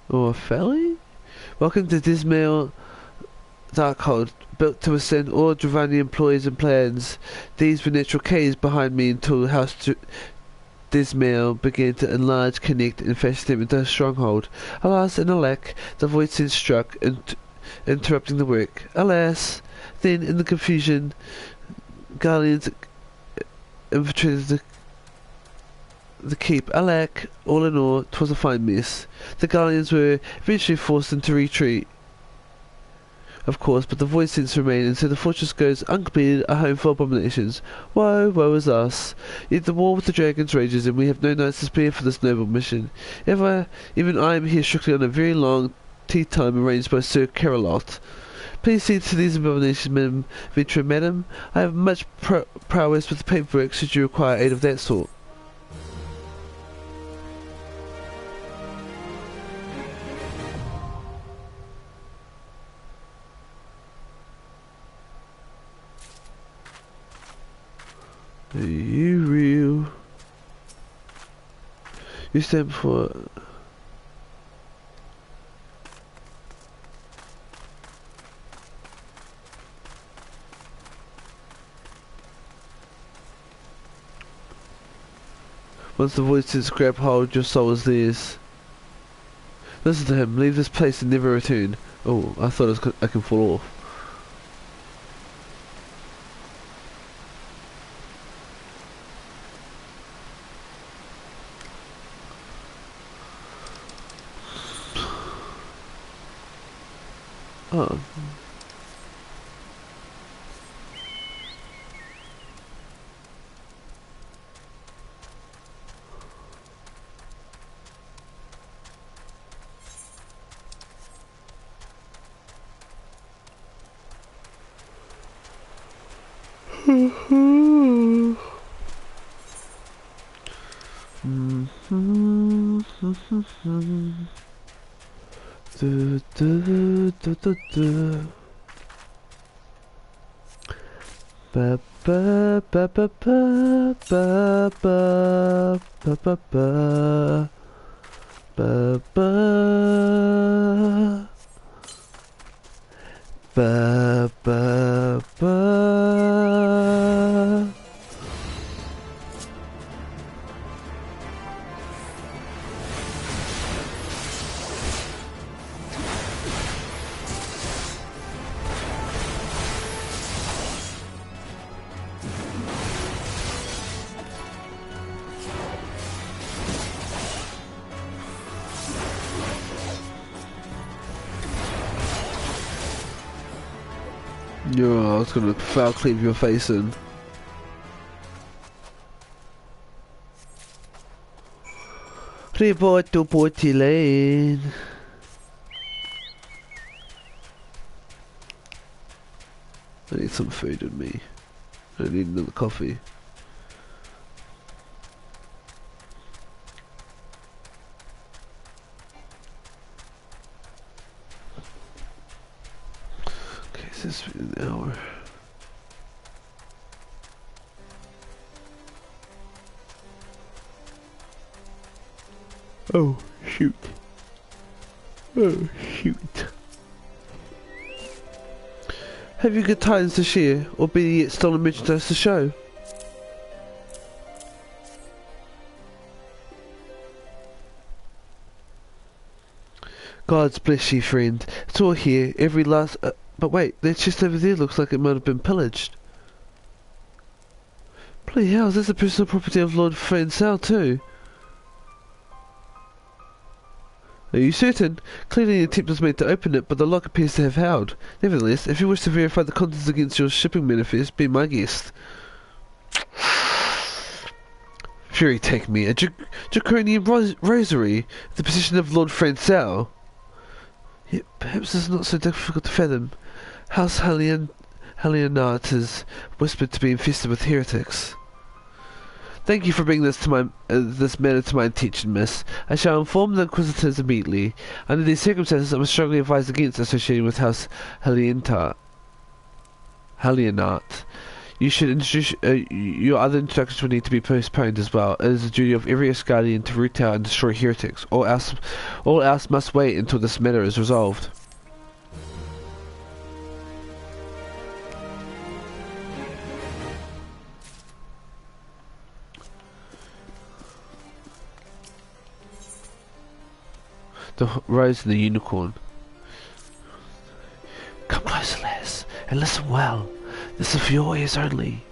Or Felly? Welcome to Dismail Darkhold, built to withstand all Dravani employees and plans. These were natural caves behind me until House Dismail began to enlarge, connect, and fashion them into a stronghold. Alas and alack, the void sense struck, interrupting the work. Alas! Then, in the confusion, Guardians infiltrated the keep. Alack, all in all, 'twas a fine mess. The Guardians were eventually forced into retreat, of course, but the void sense remained, and so the fortress goes uncompleted, a home for abominations. Woe is us. Yet the war with the dragons rages, and we have no nights to spare for this noble mission. Even I am here strictly on a very long tea time arranged by Sir Carolot. Please see to these abominations, madam. I have much prowess with the paperwork should you require aid of that sort. Are you real? You stand for... Once the void sense grab hold, your soul is theirs. Listen to him, leave this place and never return. Oh, I thought I can fall off. Oh. Ba ba ba ba ba ba ba ba ba ba ba ba ba ba. Yeah, I was gonna foul cleave your face in. Report to Porty Lane. I need some food in me. I need another coffee. Okay, so this has been an hour. Oh, shoot. Oh, shoot. Have you good tidings to share, or be it stolen merchandise to show? God's bless you, friend. It's all here, every last... but wait, that chest over there looks like it might have been pillaged. Bloody hell, is this the personal property of Lord Francel too? Are you certain? Clearly an attempt was made to open it, but the lock appears to have held. Nevertheless, if you wish to verify the contents against your shipping manifest, be my guest. Fury take me, a draconian rosary, the position of Lord Francel. Yet perhaps it's not so difficult to fathom. House Helionart is whispered to be infested with heretics. Thank you for bringing this matter to my attention, miss. I shall inform the Inquisitors immediately. Under these circumstances, I must strongly advise against associating with House Helionart. You should introduce... your other introductions will need to be postponed as well. It is the duty of every Asgardian to root out and destroy heretics. All else must wait until this matter is resolved. The Rose and the Unicorn. Come closer, lass, and listen well. This is for your ears only.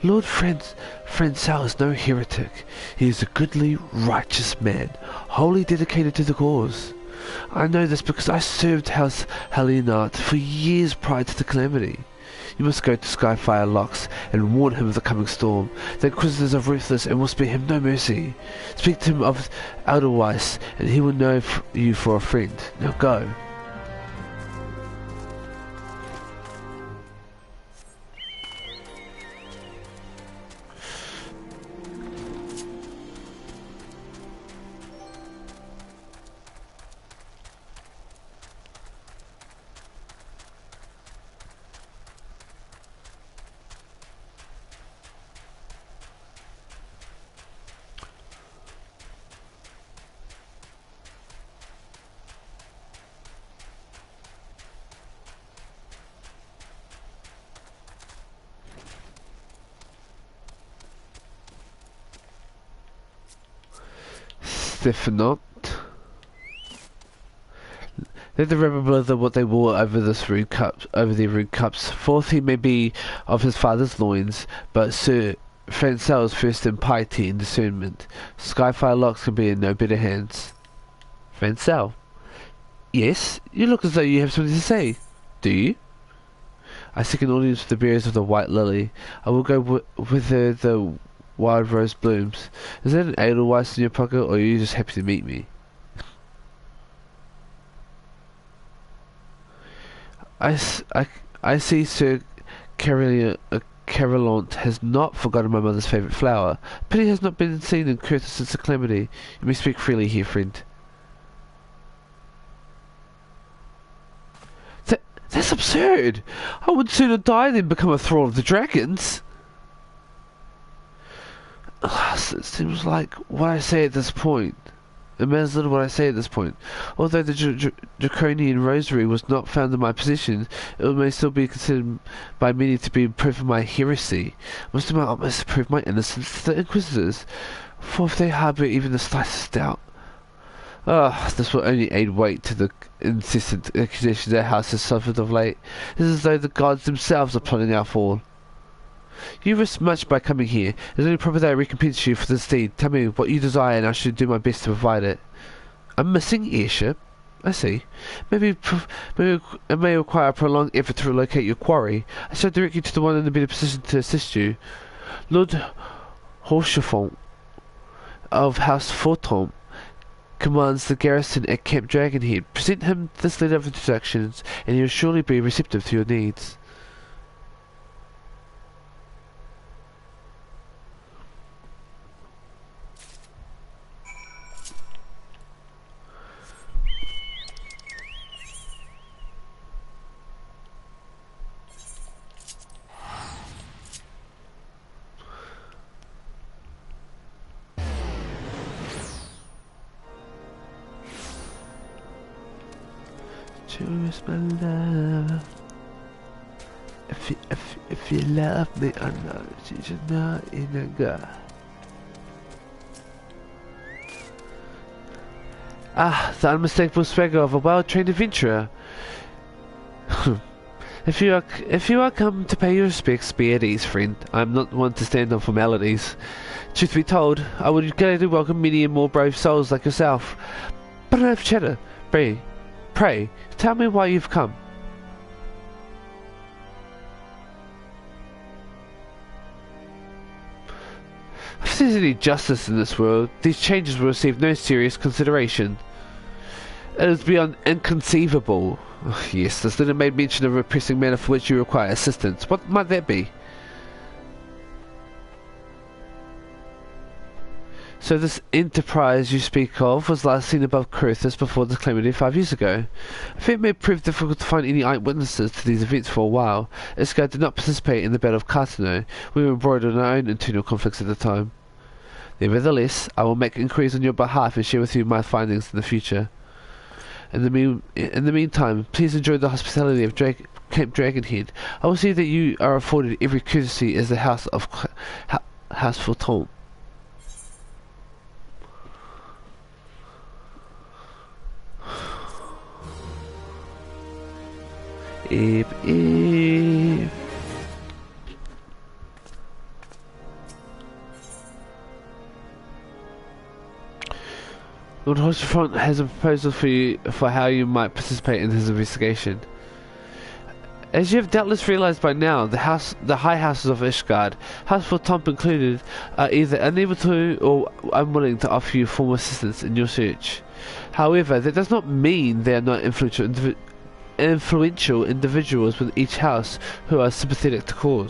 Lord Francel is no heretic. He is a goodly, righteous man, wholly dedicated to the cause. I know this because I served House Helionart for years prior to the calamity. You must go to Skyfire Locks and warn him of the coming storm. The Inquisitors are ruthless and will spare him no mercy. Speak to him of Edelweiss, and he will know you for a friend. Now go. Stephanot. Let the rebel brother what they wore over their rude cups. Forth he may be of his father's loins, but Sir Francel's first in piety and discernment. Skyfire Locks can be in no better hands. Francel. Yes, you look as though you have something to say. Do you? I seek an audience with the bearers of the White Lily. I will go with the wild rose blooms. Is that an Edelweiss in your pocket, or are you just happy to meet me? I see Sir Carolant has not forgotten my mother's favourite flower. Pity has not been seen in Curtis since the calamity. You may speak freely here, friend. That's absurd! I would sooner die than become a thrall of the dragons. It seems like what I say at this point. It matters little what I say at this point. Although the draconian rosary was not found in my possession, it may still be considered by many to be proof of my heresy. I must do my utmost to prove my innocence to the Inquisitors, for if they harbour even the slightest doubt... this will only aid weight to the incessant accusations our house has suffered of late. It is as though the gods themselves are plotting our fall. You risk much by coming here. It is only proper that I recompense you for this deed. Tell me what you desire and I should do my best to provide it. A missing airship? I see. Maybe it may require a prolonged effort to relocate your quarry. I shall direct you to the one in a better position to assist you. Lord Horshafont of House Fortom commands the garrison at Camp Dragonhead. Present him this letter of introductions, and he will surely be receptive to your needs. Choose my love. If you love me, I know that you're not in a god. Ah, the unmistakable swagger of a well-trained adventurer. If you are come to pay your respects, be at ease, friend. I am not one to stand on formalities. Truth be told, I would gladly welcome many and more brave souls like yourself. But enough chatter. Pray, tell me why you've come. If there's any justice in this world, these changes will receive no serious consideration. It is beyond inconceivable. Oh, yes, this letter made mention of a pressing matter for which you require assistance. What might that be? So this enterprise you speak of was last seen above Corythus before the calamity 5 years ago. I fear it may prove difficult to find any eyewitnesses to these events for a while. Isgard did not participate in the Battle of Cartano. We were embroiled in our own internal conflicts at the time. Nevertheless, I will make inquiries on your behalf and share with you my findings in the future. In the meantime, please enjoy the hospitality of Camp Dragonhead. I will see that you are afforded every courtesy as the House Forton. Lord Horsefront has a proposal for you for how you might participate in his investigation. As you have doubtless realized by now, the high houses of Ishgard, House Fortomp included, are either unable to or unwilling to offer you formal assistance in your search. However, that does not mean they are not influential individuals within each house who are sympathetic to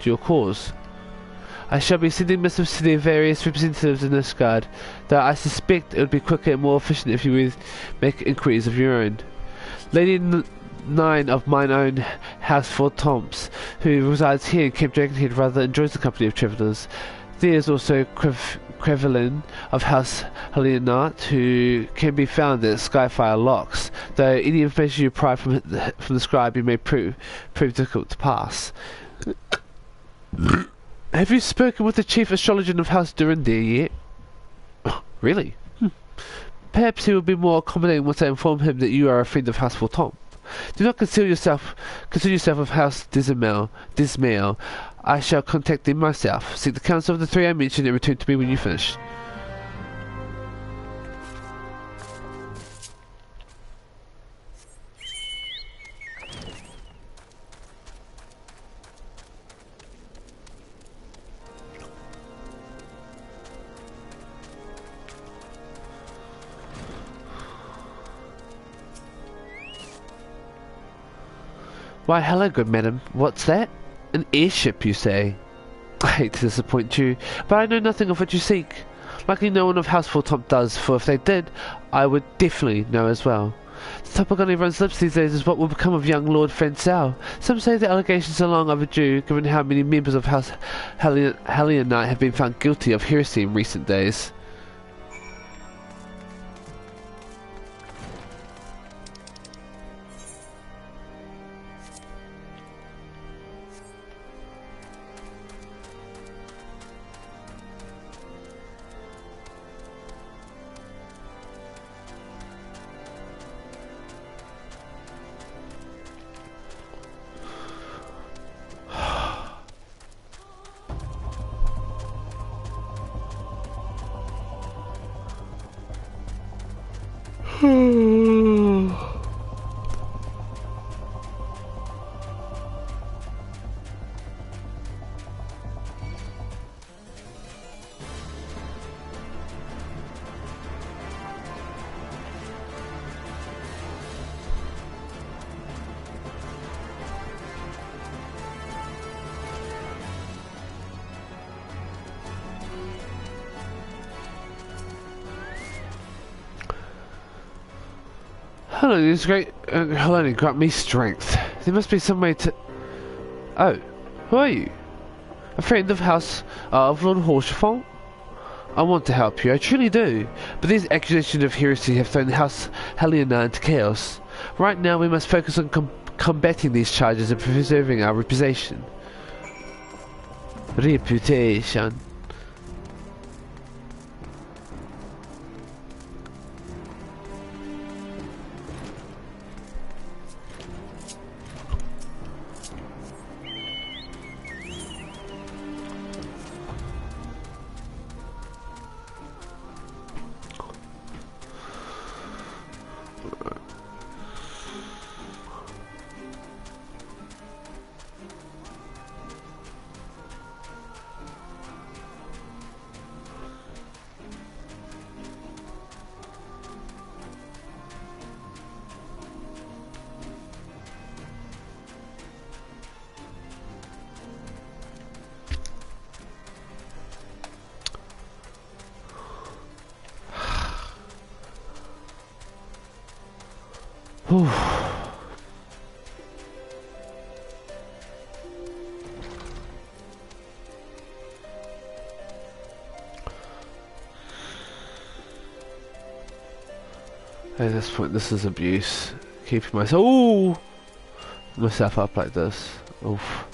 your cause. I shall be sending missives to their various representatives in Ishgard, though I suspect it would be quicker and more efficient if you would make inquiries of your own. Lady 9 of mine own House Fortomps, who resides here in Camp Dragonhead, rather enjoys the company of travellers. There is also Crevelin of House Helionart, who can be found at Skyfire Locks, though any information you pry from the scribe you may prove difficult to pass. Have you spoken with the chief astrologer of House Durindir yet? Oh, really? Perhaps he will be more accommodating once I inform him that you are a friend of House Fortomp. Do not concern yourself with House Dismail. I shall contact them myself. Seek the counsel of the three I mentioned and return to me when you finish. Why, hello, good madam. What's that? An airship, you say? I hate to disappoint you, but I know nothing of what you seek. Likely no one of House Fortomp does, for if they did, I would definitely know as well. The topic on everyone's lips these days is what will become of young Lord Fransau. Some say the allegations are long overdue, given how many members of House Helionite have been found guilty of heresy in recent days. Hello, this great. Hello, grant me strength. There must be some way to. Oh, who are you? A friend of House of Lord Horsefall? I want to help you, I truly do. But these accusations of heresy have thrown House Helena into chaos. Right now, we must focus on combating these charges and preserving our reputation. Reputation. Whew. At this point, this is abuse. Keeping myself up like this. Oof.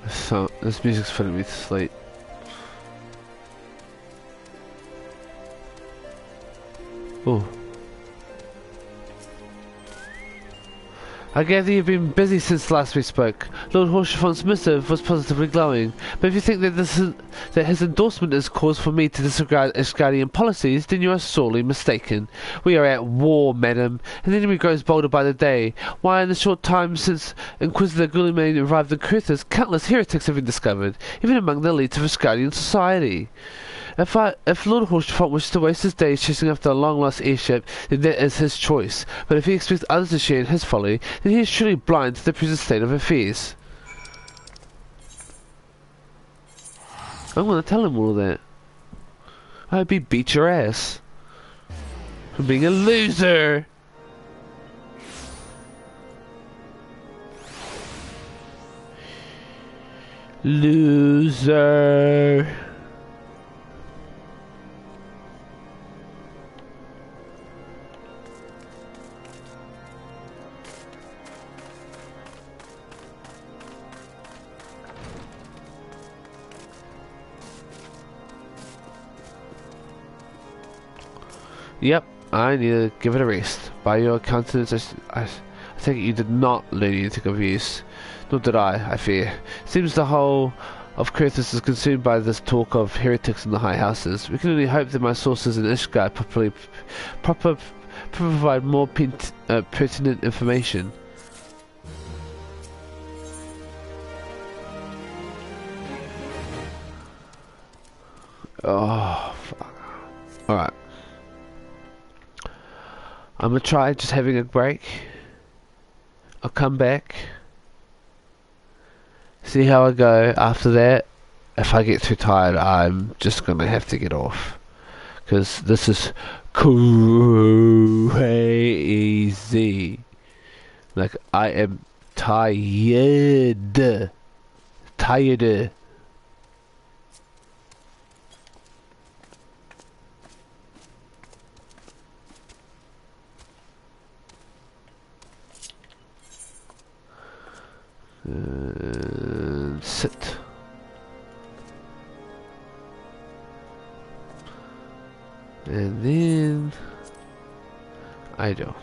So this music's putting me to sleep. Oh. I gather you've been busy since last we spoke. Lord Horshafant's missive was positively glowing, but if you think that his endorsement is cause for me to disregard Asgardian policies, then you are sorely mistaken. We are at war, madam, and the enemy grows bolder by the day. Why, in the short time since Inquisitor Guilliman arrived in Cruthers, countless heretics have been discovered, even among the elites of Asgardian society. If Lord Horshafant wishes to waste his days chasing after a long-lost airship, then that is his choice. But if he expects others to share in his folly, then he is surely blind to the present state of affairs. I'm gonna tell him all that. I hope he beats your ass for being a loser. Loser. Yep, I need to give it a rest. By your countenance, I take it you did not learn anything of use. Nor did I fear. Seems the whole of Cruthers is consumed by this talk of heretics in the high houses. We can only hope that my sources in Ishgard provide more pertinent information. Oh, fuck. Alright. I'm gonna try just having a break. I'll come back. See how I go after that. If I get too tired, I'm just gonna have to get off. Because this is crazy. Like, I am tired. Tired. Sit. And then idle.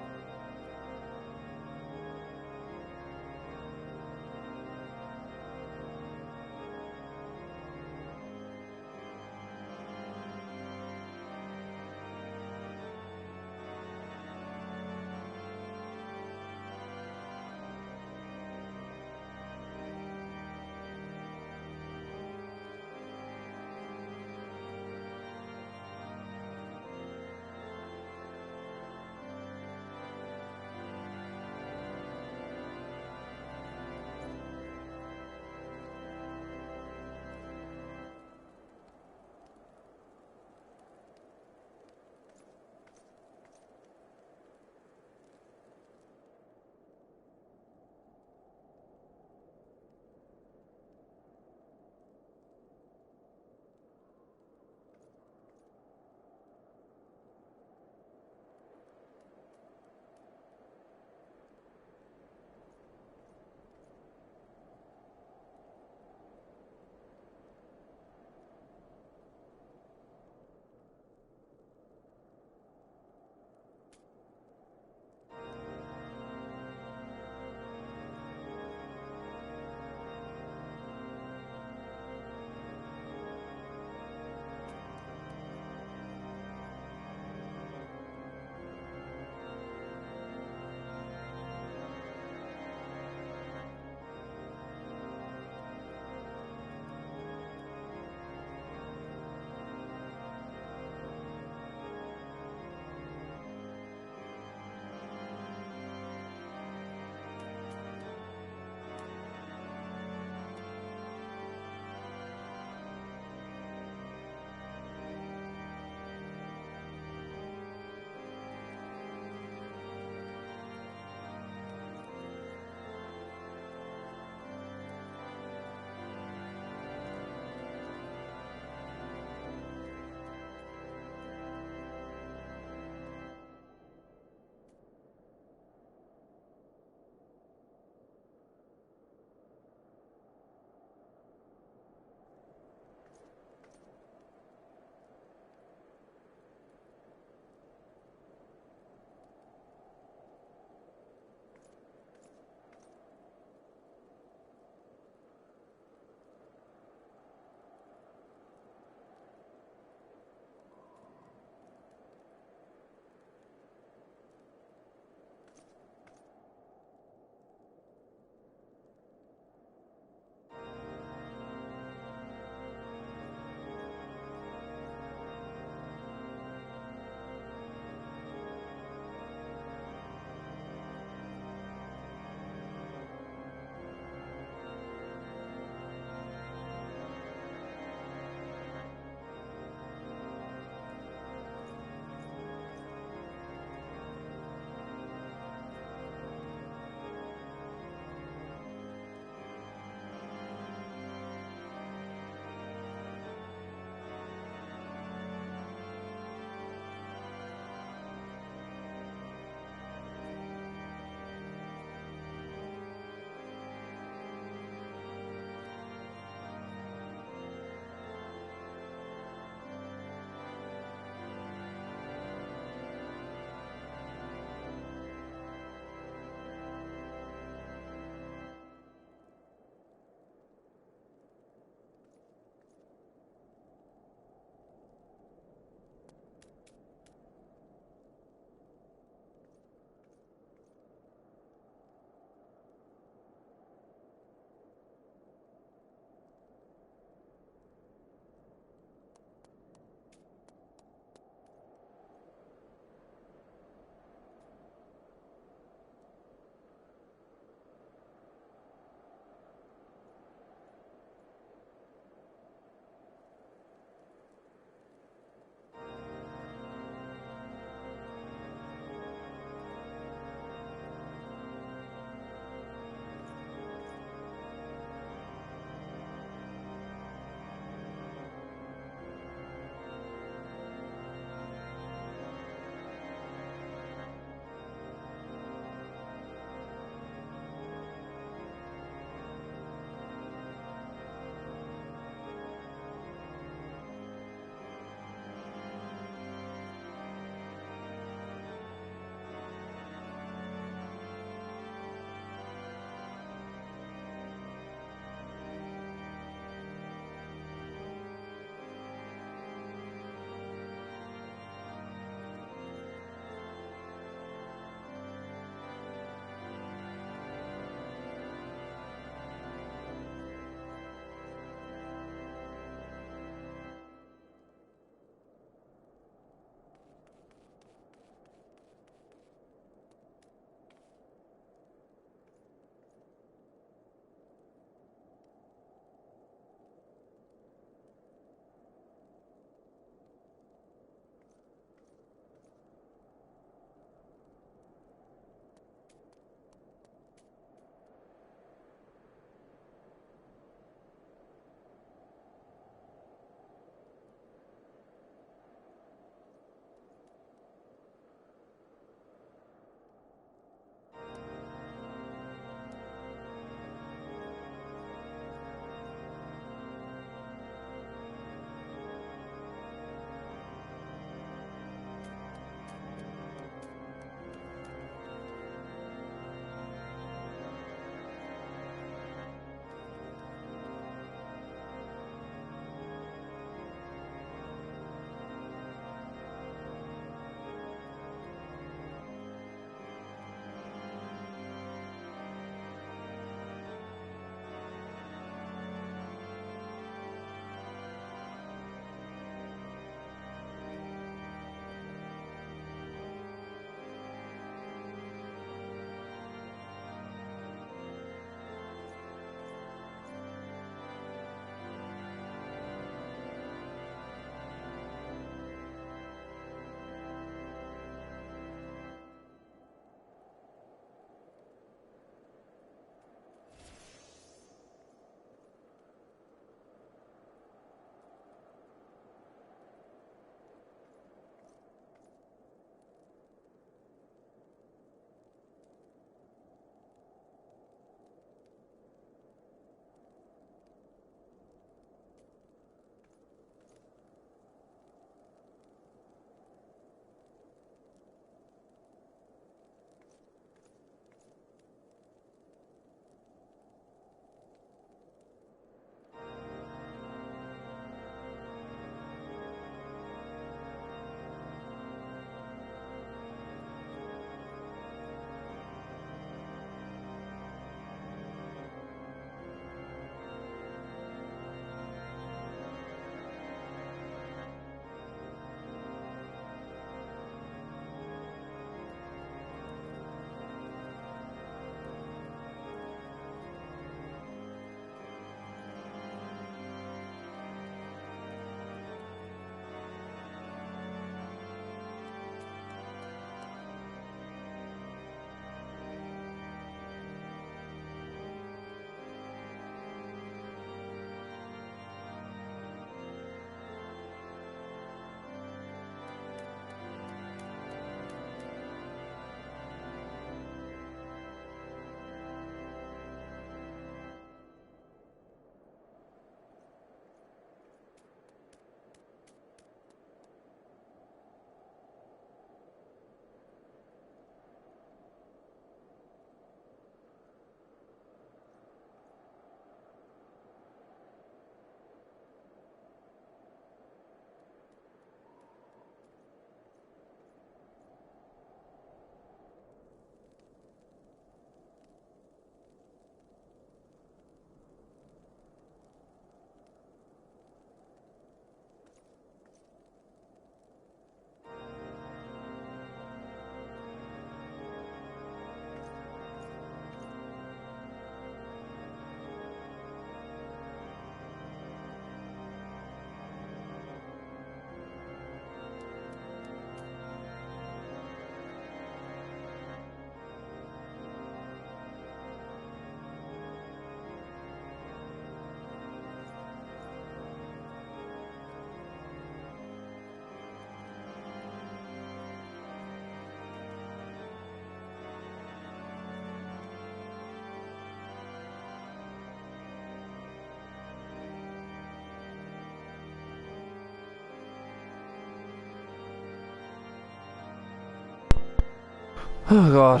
Oh god.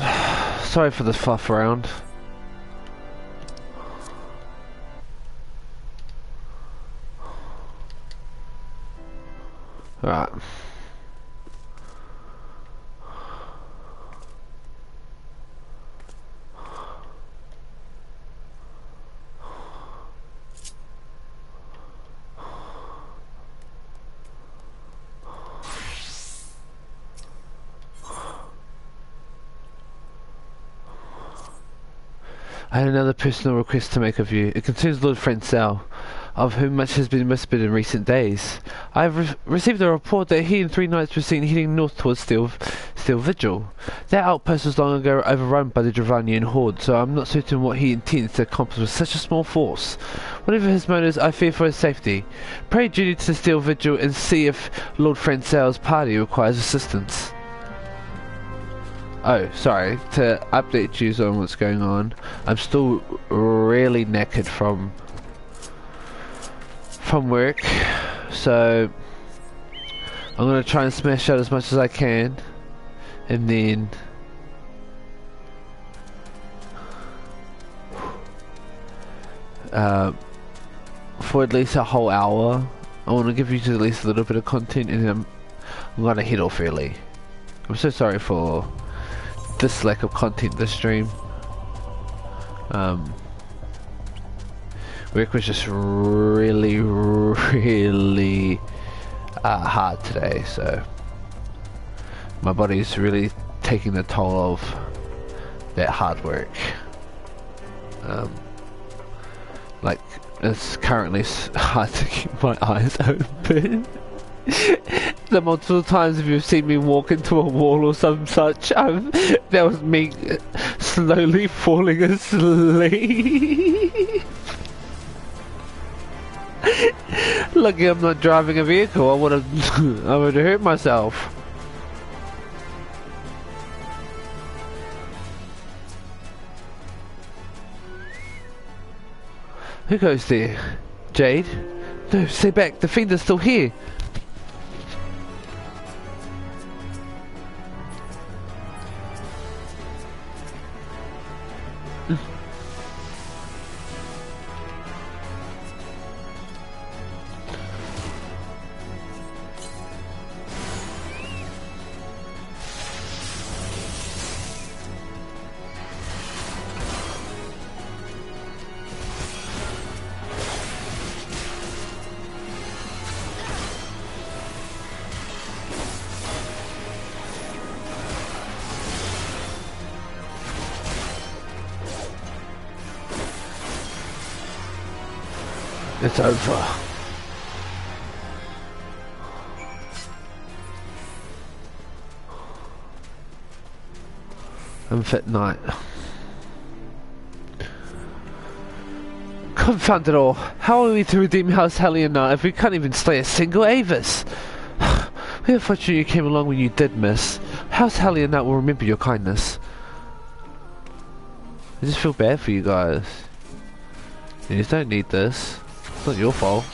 Sorry for the fluff around. Alright. I had another personal request to make of you. It concerns Lord Francel, of whom much has been whispered in recent days. I have received a report that he and 3 knights were seen heading north towards Steel Vigil. That outpost was long ago overrun by the Dravanian horde, so I'm not certain what he intends to accomplish with such a small force. Whatever his motives, I fear for his safety. Pray duty to Steel Vigil and see if Lord Francel's party requires assistance. Oh, sorry, to update you on what's going on. I'm still really knackered from work, so I'm gonna try and smash out as much as I can, and then for at least a whole hour, I want to give you at least a little bit of content, and then I'm gonna head off early. I'm so sorry for this lack of content this stream. Work was just really hard today, so my body's really taking the toll of that hard work. Like, it's currently hard to keep my eyes open. The multiple times if you've seen me walk into a wall or some such, that was me slowly falling asleep. Lucky I'm not driving a vehicle. I would have hurt myself. Who goes there? Jade? No, stay back. The fiend is still here. It's over. Unfit night. Confound it all. How are we to redeem House Helena if we can't even slay a single Avis? We are fortunate you came along when you did, miss. House Helena will remember your kindness. I just feel bad for you guys. You just don't need this. It's not your fault.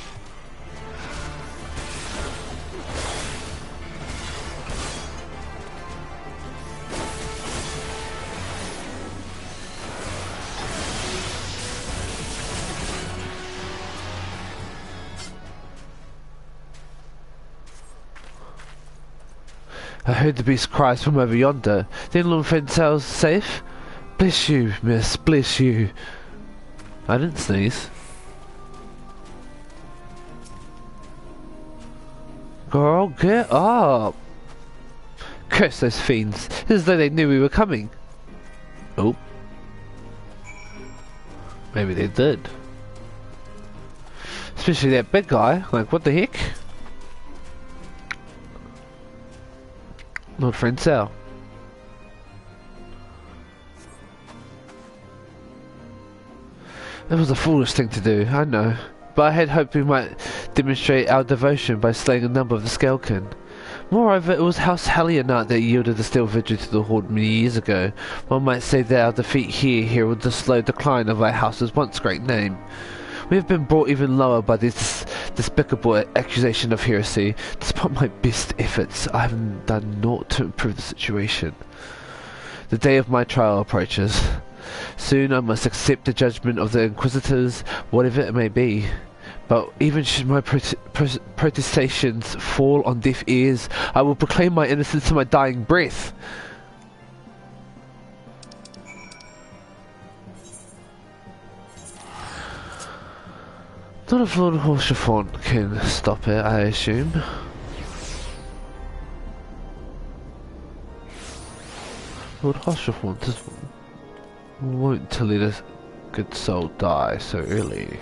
I heard the beast cries from over yonder. Then Lord Fencel's safe? Bless you, miss, bless you. I didn't sneeze. Girl, get up! Curse those fiends. It's as though they knew we were coming. Oh. Maybe they did. Especially that big guy. Like, what the heck? Lord Francel. It was a foolish thing to do, I know. But I had hoped we might demonstrate our devotion by slaying a number of the Scalekin. Moreover, it was House Helena that yielded the Steel Vigil to the Horde many years ago. One might say that our defeat here heralded the slow decline of our house's once great name. We have been brought even lower by this despicable accusation of heresy. Despite my best efforts, I have done naught to improve the situation. The day of my trial approaches. Soon I must accept the judgment of the Inquisitors, whatever it may be. But even should my protestations fall on deaf ears, I will proclaim my innocence to my dying breath. Not if Lord Horsefort can stop it, I assume. Lord Horsefort won't to let a good soul die so early.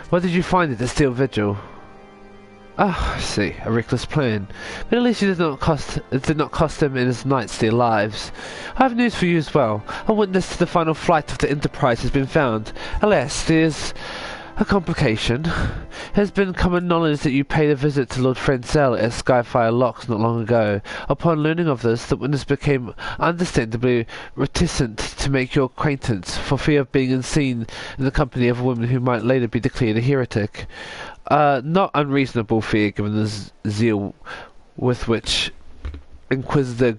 What did you find at the Steel Vigil? Ah, I see. A reckless plan. But at least it did not cost him and his knights their lives. I have news for you as well. A witness to the final flight of the Enterprise has been found. Alas, there's a complication. It has been common knowledge that you paid a visit to Lord Francel at Skyfire Locks not long ago. Upon learning of this, the witness became understandably reticent to make your acquaintance, for fear of being seen in the company of a woman who might later be declared a heretic. Not unreasonable fear, given the zeal with which Inquisitor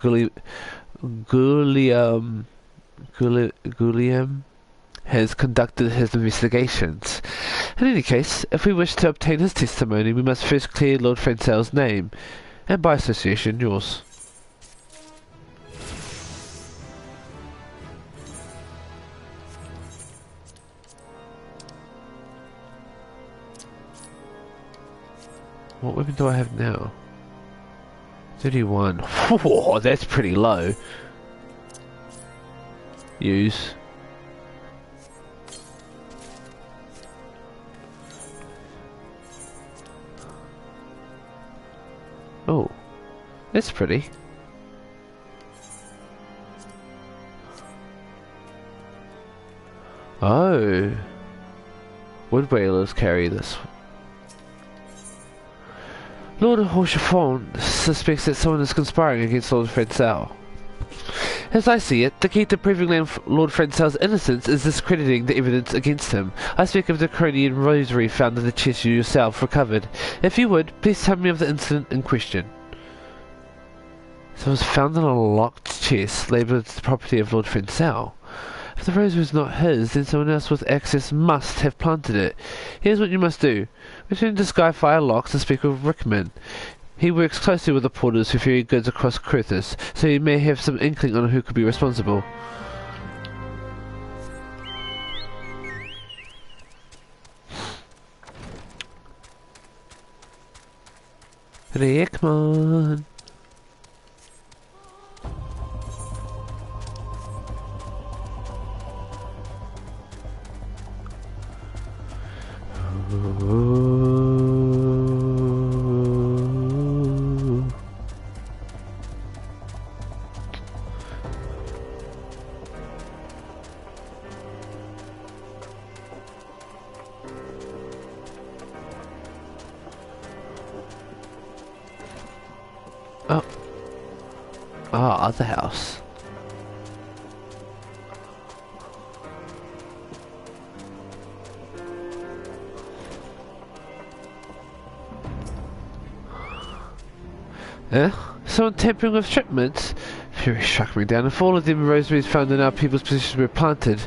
Gulliam has conducted his investigations. In any case, if we wish to obtain his testimony, we must first clear Lord Francel's name, and by association yours. What weapon do I have now? 31. Whoa, that's pretty low. Use. Oh, that's pretty. Oh. Wood whalers carry this. Lord Horsefort suspects that someone is conspiring against Lord Francel. As I see it, the key to proving Lord Francel's innocence is discrediting the evidence against him. I speak of the Coronian rosary found in the chest you yourself recovered. If you would, please tell me of the incident in question. So it was found in a locked chest labelled as the property of Lord Francel. If the rosary is not his, then someone else with access must have planted it. Here's what you must do. Return to Skyfire Locks and speak with Rickman. He works closely with the porters who ferry goods across Kurthus, so he may have some inkling on who could be responsible. Rickman. Oh. Ah, other house. Someone tampering with shipments? Fury struck me down. If all of them rosaries found in our people's positions were planted.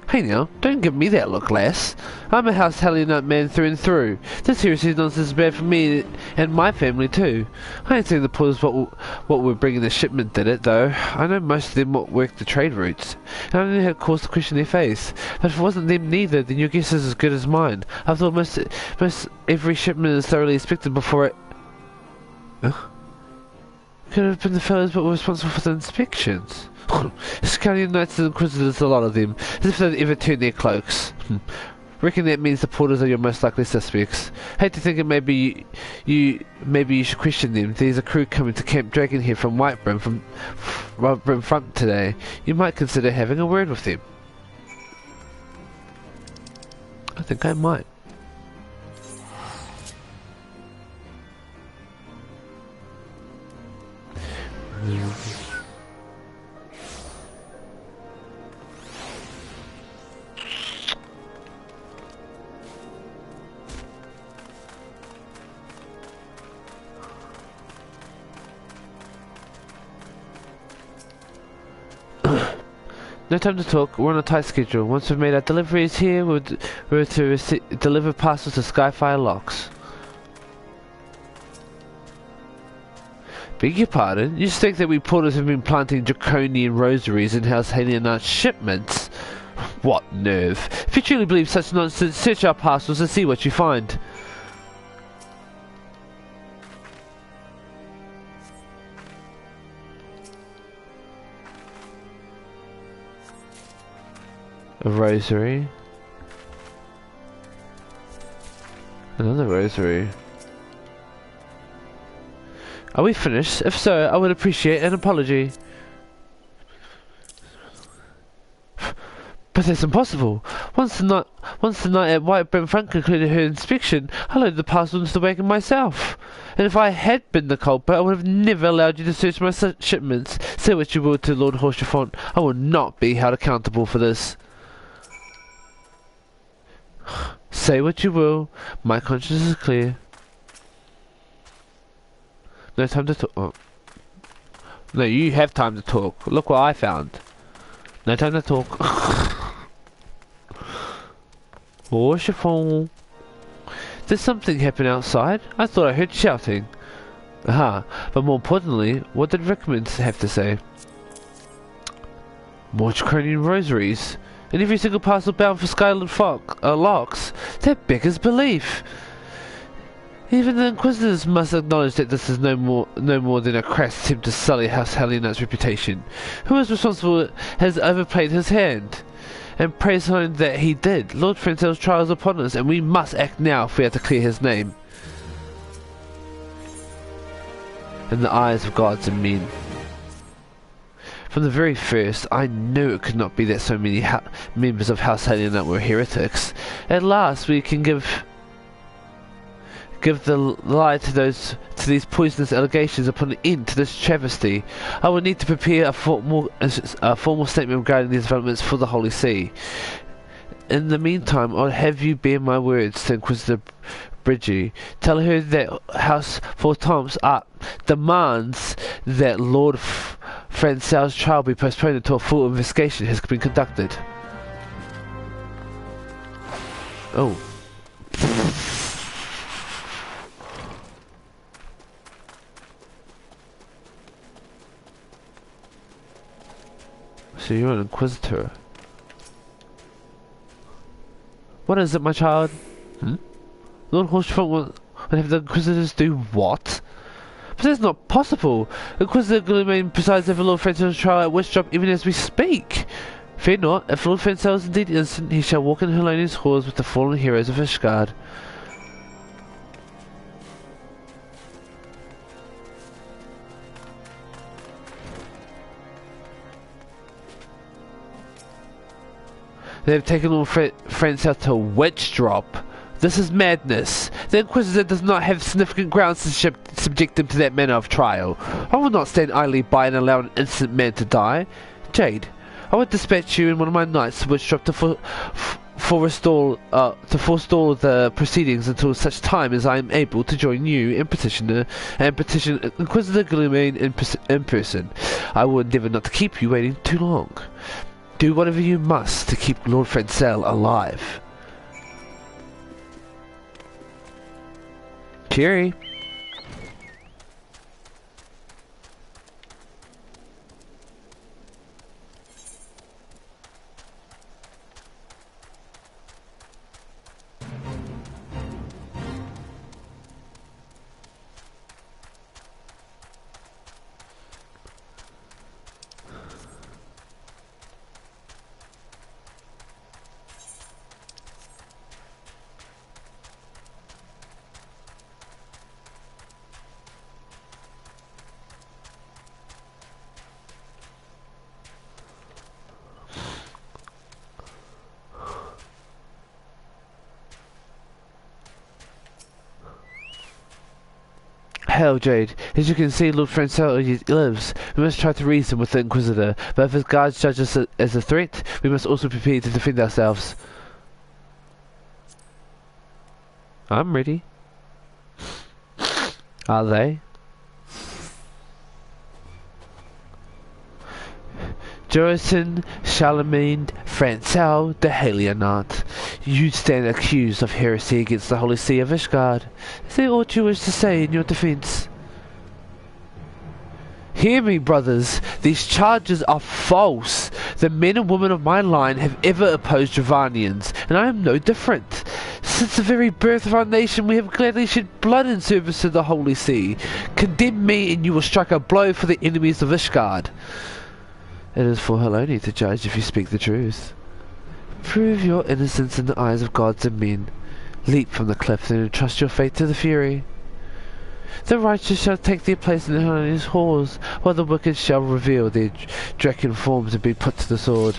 Hey now, don't give me that look, lass. I'm a House Helionite man through and through. This heresy nonsense is bad for me and my family too. I ain't saying the porters what were bringing the shipment did it, though. I know most of them what work the trade routes. And I don't know how to cause the question they face. But if it wasn't them neither, then your guess is as good as mine. I thought most every shipment is thoroughly inspected before it... Huh? Could have been the fellows but were responsible for the inspections. Scallion Knights and Inquisitors, a lot of them, as if they'd ever turn their cloaks. Reckon that means the porters are your most likely suspects. Hate to think it maybe you should question them. There's a crew coming to Camp Dragonhead from Whitebrim Front today. You might consider having a word with them. I think I might. No time to talk, we're on a tight schedule. Once we've made our deliveries here, we're to deliver parcels to Skyfire Locks. Beg your pardon? You think that we porters have been planting draconian rosaries in House Halianar's shipments? What nerve! If you truly believe such nonsense, search our parcels and see what you find. A rosary. Another rosary. Are we finished? If so, I would appreciate an apology. But that's impossible. Once the night at Whitebrim Front concluded her inspection, I loaded the parcel into the wagon myself. And if I had been the culprit, I would have never allowed you to search my shipments. Say what you will to Lord Horschiffon, I will not be held accountable for this. Say what you will, my conscience is clear. No time to talk. Oh. No, you have time to talk. Look what I found. No time to talk. Oh, chiffon. Did something happen outside? I thought I heard shouting. Aha, but more importantly, what did Rickman have to say? More draconian rosaries. And every single parcel bound for Skyland Locks. That beggars belief. Even the Inquisitors must acknowledge that this is no more than a crass attempt to sully House Halianar's reputation. Who is responsible has overplayed his hand. And praise him that he did. Lord Frenzel's trial is upon us, and we must act now if we are to clear his name. In the eyes of gods and men. From the very first, I knew it could not be that so many members of House Halianar were heretics. At last, we can give the lie to these poisonous allegations upon an end to this travesty. I will need to prepare a formal statement regarding these developments for the Holy See. In the meantime, I'll have you bear my words to Inquisitor Bridgie. Tell her that House Four Toms demands that Lord Francel's trial be postponed until a full investigation has been conducted. Oh. So you're an Inquisitor. What is it, my child? Lord Horschiffon will have the Inquisitors do what? But that's not possible. Inquisitor Gloomane presides over Lord Francel's trial at Westdrop even as we speak. Fear not, if Lord Francel is indeed innocent, he shall walk in Helonia's halls with the fallen heroes of Ishgard. They have taken Lord Francel to Witchdrop. This is madness. The Inquisitor does not have significant grounds to subject him to that manner of trial. I will not stand idly by and allow an innocent man to die. Jade, I will dispatch you in one of my knights to Witchdrop to forestall the proceedings until such time as I am able to join you and petition Inquisitor Gloomane in person. I will endeavour not to keep you waiting too long. Do whatever you must to keep Lord Francel alive. Cheery. Hail, Jade. As you can see, Lord Francel lives. We must try to reason with the Inquisitor, but if his guards judge us as a threat, we must also prepare to defend ourselves. I'm ready. Are they? Jurison, Charlemagne, Francel, the Halionant. You stand accused of heresy against the Holy See of Ishgard. Is there aught you wish to say in your defense? Hear me, brothers. These charges are false. The men and women of my line have ever opposed Dravanians, and I am no different. Since the very birth of our nation, we have gladly shed blood in service to the Holy See. Condemn me, and you will strike a blow for the enemies of Ishgard. It is for Heloni to judge if you speak the truth. Prove your innocence in the eyes of gods and men. Leap from the cliff and entrust your fate to the Fury. The righteous shall take their place in Heloni's halls, while the wicked shall reveal their draken forms and be put to the sword.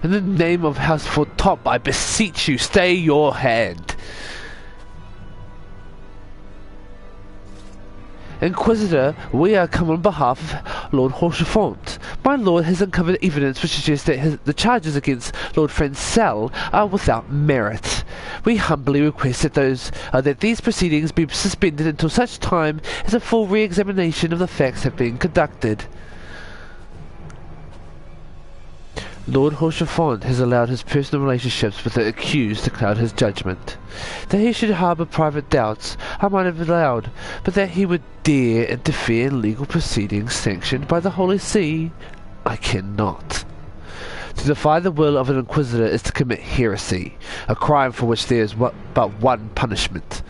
In the name of House Fortop, I beseech you, stay your hand. Inquisitor, we are come on behalf of Lord Horsefont. My lord has uncovered evidence which suggests that the charges against Lord Francel are without merit. We humbly request that these proceedings be suspended until such time as a full re-examination of the facts have been conducted. Lord Horsefont has allowed his personal relationships with the accused to cloud his judgment. That he should harbour private doubts, I might have allowed, but that he would dare interfere in legal proceedings sanctioned by the Holy See, I cannot. To defy the will of an Inquisitor is to commit heresy, a crime for which there is but one punishment.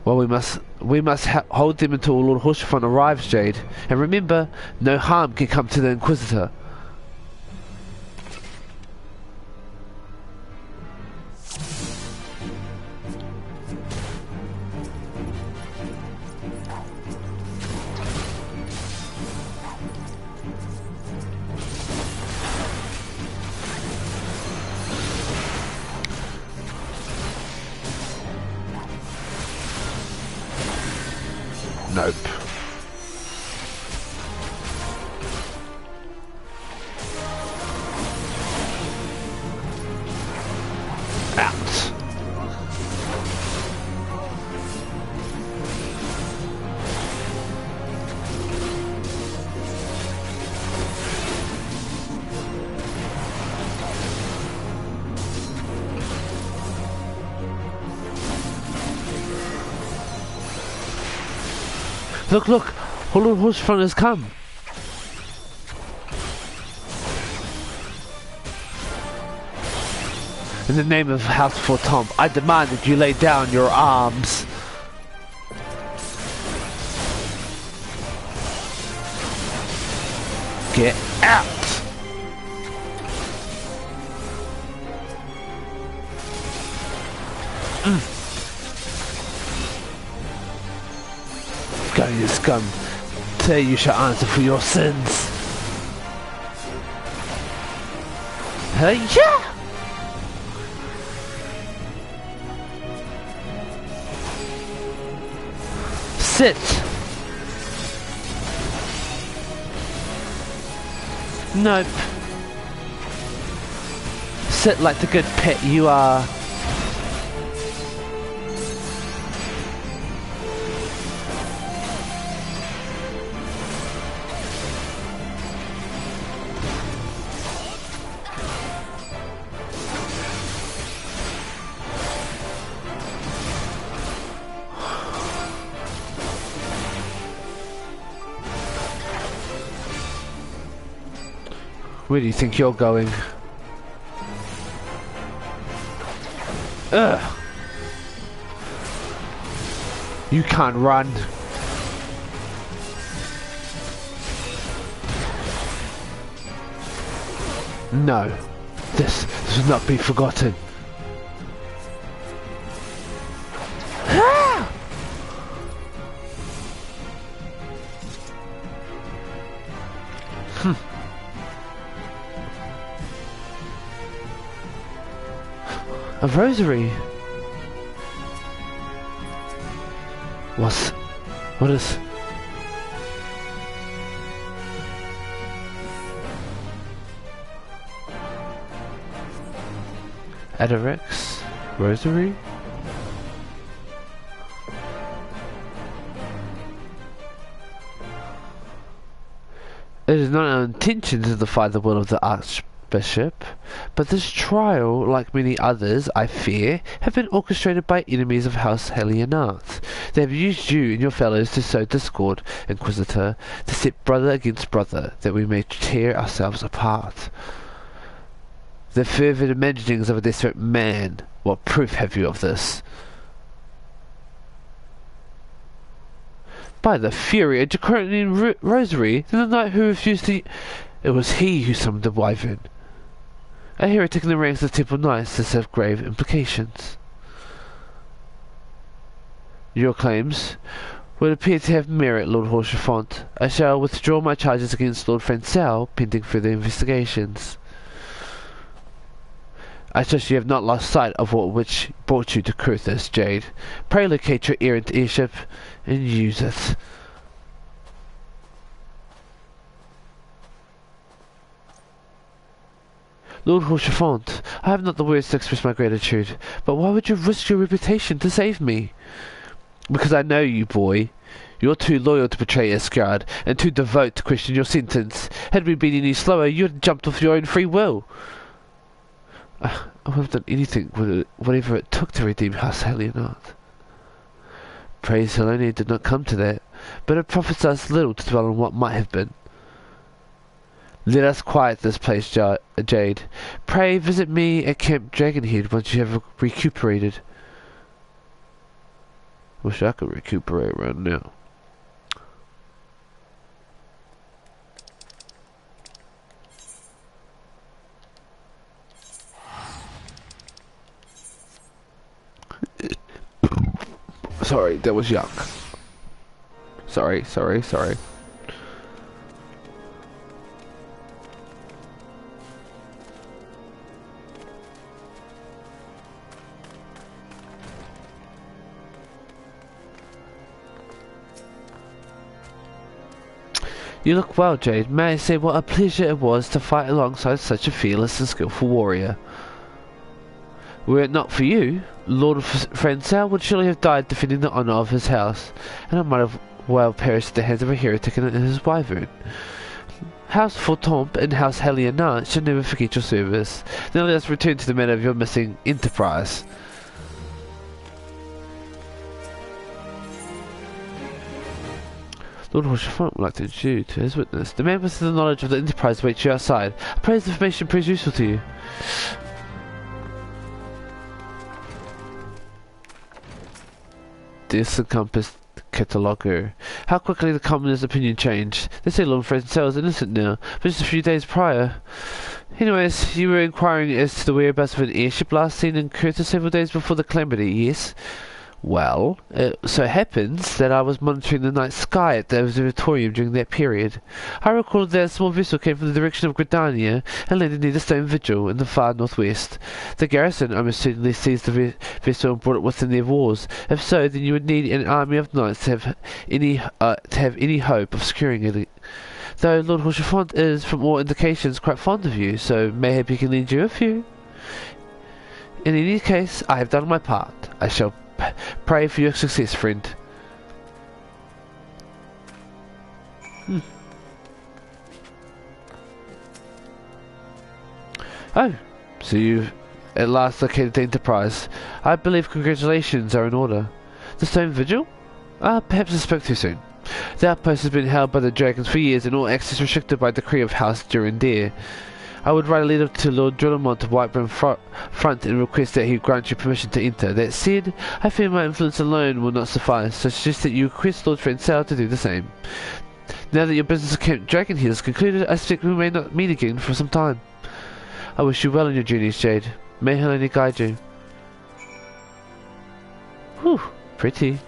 Well, we must hold them until Lord Horsefont arrives, Jade. And remember, no harm can come to the Inquisitor. Nope. Out. Look, look! Lord Horsefront has come! In the name of House Fortomp, I demand that you lay down your arms. Get out! Go, you scum. Today you shall answer for your sins. Hey, yeah! Sit! Nope. Sit like the good pet you are. Where do you think you're going? Ugh! You can't run. No. This will not be forgotten. Ah! A rosary. What is... Adarex? Rosary? It is not our intention to defy the will of the Archbishop, but this trial, like many others, I fear, have been orchestrated by enemies of House Helionarth. They have used you and your fellows to sow discord, Inquisitor, to set brother against brother, that we may tear ourselves apart. The fervid imaginings of a desperate man. What proof have you of this? By the fury of Draconian Rosary, then the knight who refused to... It was he who summoned the wyvern. A heretic in the ranks of the Temple Knights. This have grave implications. Your claims would appear to have merit, Lord Horsefont. I shall withdraw my charges against Lord Francel, pending further investigations. I trust you have not lost sight of which brought you to Kurthus, Jade. Pray locate your errant airship and use it. Lord Horsefont, I have not the words to express my gratitude, but why would you risk your reputation to save me? Because I know you, boy. You're too loyal to betray Escard, and too devout to question your sentence. Had we been any slower, you had jumped off your own free will. I would have done anything, whatever it took to redeem House Helionarth. Praise Helene did not come to that, but it profits us little to dwell on what might have been. Let us quiet this place, Jade. Pray visit me at Camp Dragonhead once you have recuperated. Wish I could recuperate right now. Sorry, that was yuck. Sorry. You look well, Jade. May I say what a pleasure it was to fight alongside such a fearless and skillful warrior. Were it not for you, Lord Francel would surely have died defending the honour of his house, and I might have well perished at the hands of a heretic and his wyvern. House Fortomp and House Helionarth should never forget your service. Now let us return to the matter of your missing enterprise. Lord Horsefont would like to introduce you to his witness. The man with the knowledge of the enterprise waits you outside. I pray this information proves useful to you. This encompassed cataloger. How quickly the commoner's opinion changed. They say Lord Francel is innocent now, but just a few days prior. Anyways, you were inquiring as to the whereabouts of an airship last seen in Kurthus several days before the calamity, yes? Well, it so happens that I was monitoring the night sky at the observatorium during that period. I recalled that a small vessel came from the direction of Gridania and landed near the Stone Vigil in the far northwest. The garrison almost certainly seized the vessel and brought it within their walls. If so, then you would need an army of knights to have any hope of securing it. Though Lord Horsefont is, from all indications, quite fond of you, so mayhap he can lend you a few. In any case, I have done my part. I shall pray for your success, friend. Oh, so you've at last located the Enterprise. I believe congratulations are in order. The Stone Vigil? Perhaps I spoke too soon. The outpost has been held by the Dragons for years and all access restricted by decree of House Durandere. I would write a letter to Lord Drillamont of Whiteburn Front and request that he grant you permission to enter. That said, I fear my influence alone will not suffice, so I suggest that you request Lord Francel to do the same. Now that your business at Camp Dragonhead is concluded, I suspect we may not meet again for some time. I wish you well in your journeys, Jade. May Helene guide you. Whew, pretty.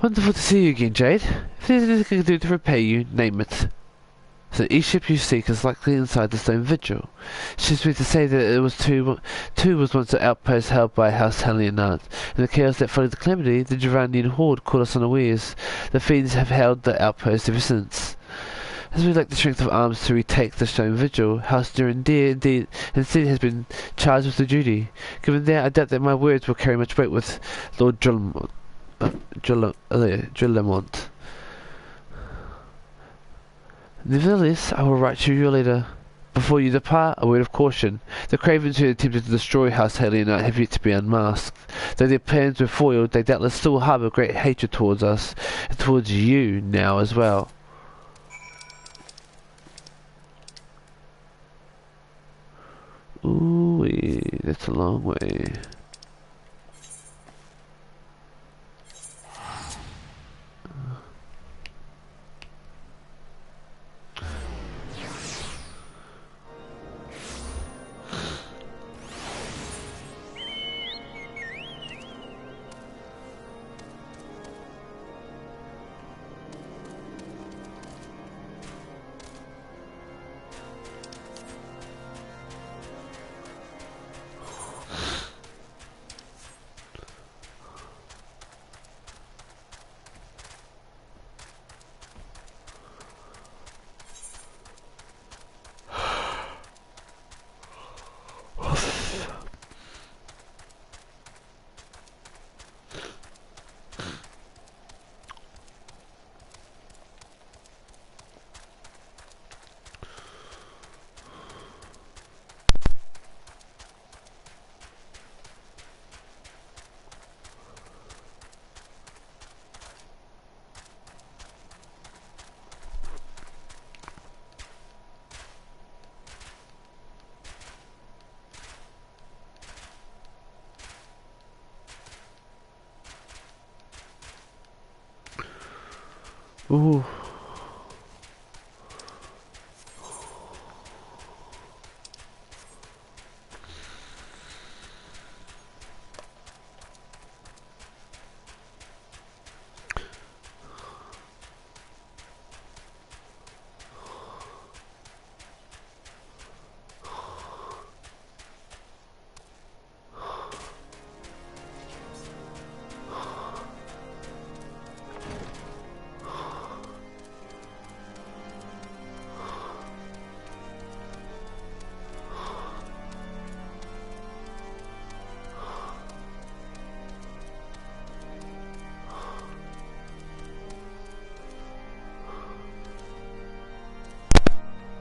Wonderful to see you again, Jade. If there's anything I can do to repay you, name it. So each ship you seek is likely inside the stone vigil. It's just me to say that it was two was once an outpost held by House Helionant. In the chaos that followed the calamity, the Girandian horde caught us unawares. The fiends have held the outpost ever since. As we lack the strength of arms to retake the stone vigil, House Durandir instead has been charged with the duty. Given that, I doubt that my words will carry much weight with Lord Drillemont. Nevertheless, I will write to your letter. Before you depart, a word of caution. The cravens who attempted to destroy House Helionite have yet to be unmasked. Though their plans were foiled, they doubtless still harbour great hatred towards us, and towards you now as well. Ooh, that's a long way. Ooh.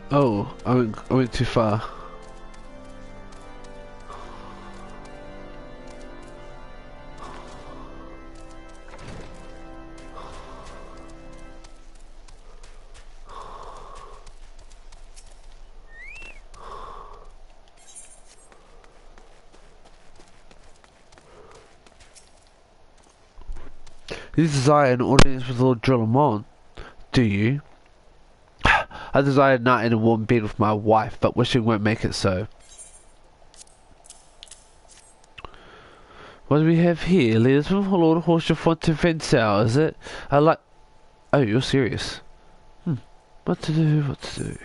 Oh, I went too far. You desire an audience with Lord Drillemont, do you? I desire a night in a warm bed with my wife, but wishing won't make it so. What do we have here? Leaders from Lord Horshaw to Fensau, is it? I like... Oh, you're serious. What to do, what to do?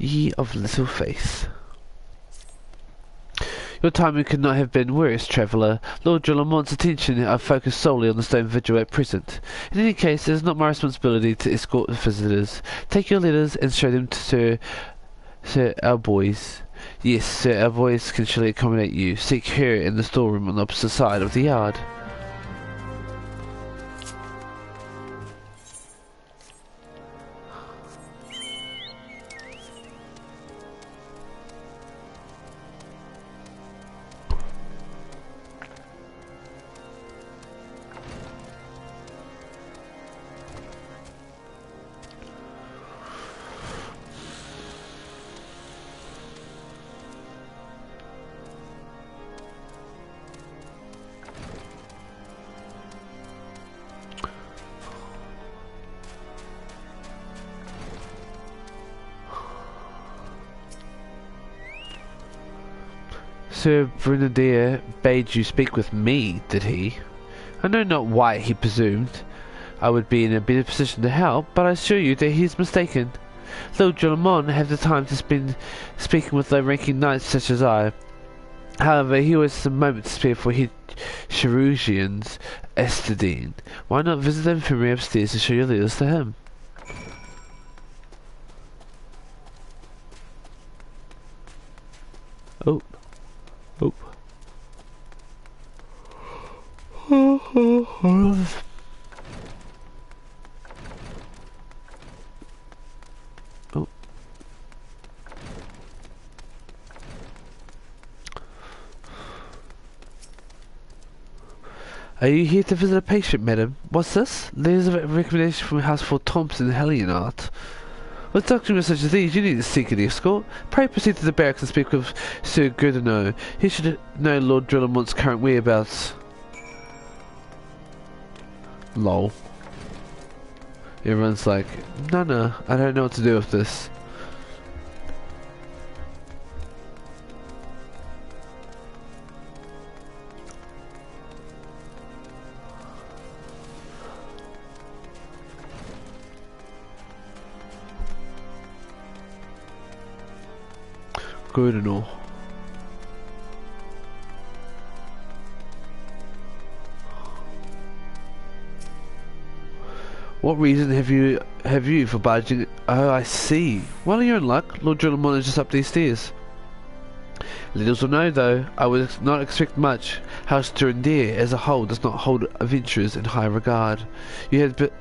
Ye of little faith. Your timing could not have been worse, traveller. Lord Drillemont's attention are focused solely on the stone vigil at present. In any case, it is not my responsibility to escort visitors. Take your letters and show them to Sir Alboys. Yes, Sir Alboys can surely accommodate you. Seek her in the storeroom on the opposite side of the yard. Sir Brunadier bade you speak with me, did he? I know not why he presumed I would be in a better position to help, but I assure you that he is mistaken. Lord Jellamon had the time to spend speaking with low-ranking knights such as I. However, he was some moment to spare for his Cherusians Estadine. Why not visit the infirmary upstairs to show your letters to him? Oh. Oh. Oh. Are you here to visit a patient, madam? What's this? Letters of recommendation from Houseful Thompson and Helionart. With documents such as these, you need to seek an escort. Pray proceed to the barracks and speak with Sir Gurdino. He should know Lord Drillamont's current whereabouts. Lol. Everyone's like, no, I don't know what to do with this. Gurdino. What reason have you for budging? Oh, I see. Well, you're in luck. Lord Drillamon is just up these stairs. Little to know, though. I would not expect much. House Durandir, as a whole, does not hold adventurers in high regard. You had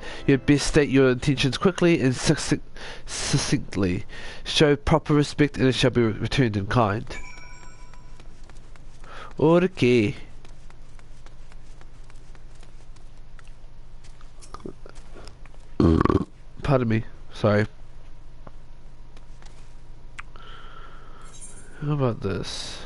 best state your intentions quickly and succinctly. Show proper respect, and it shall be returned in kind. Okay. Pardon me. Sorry. How about this?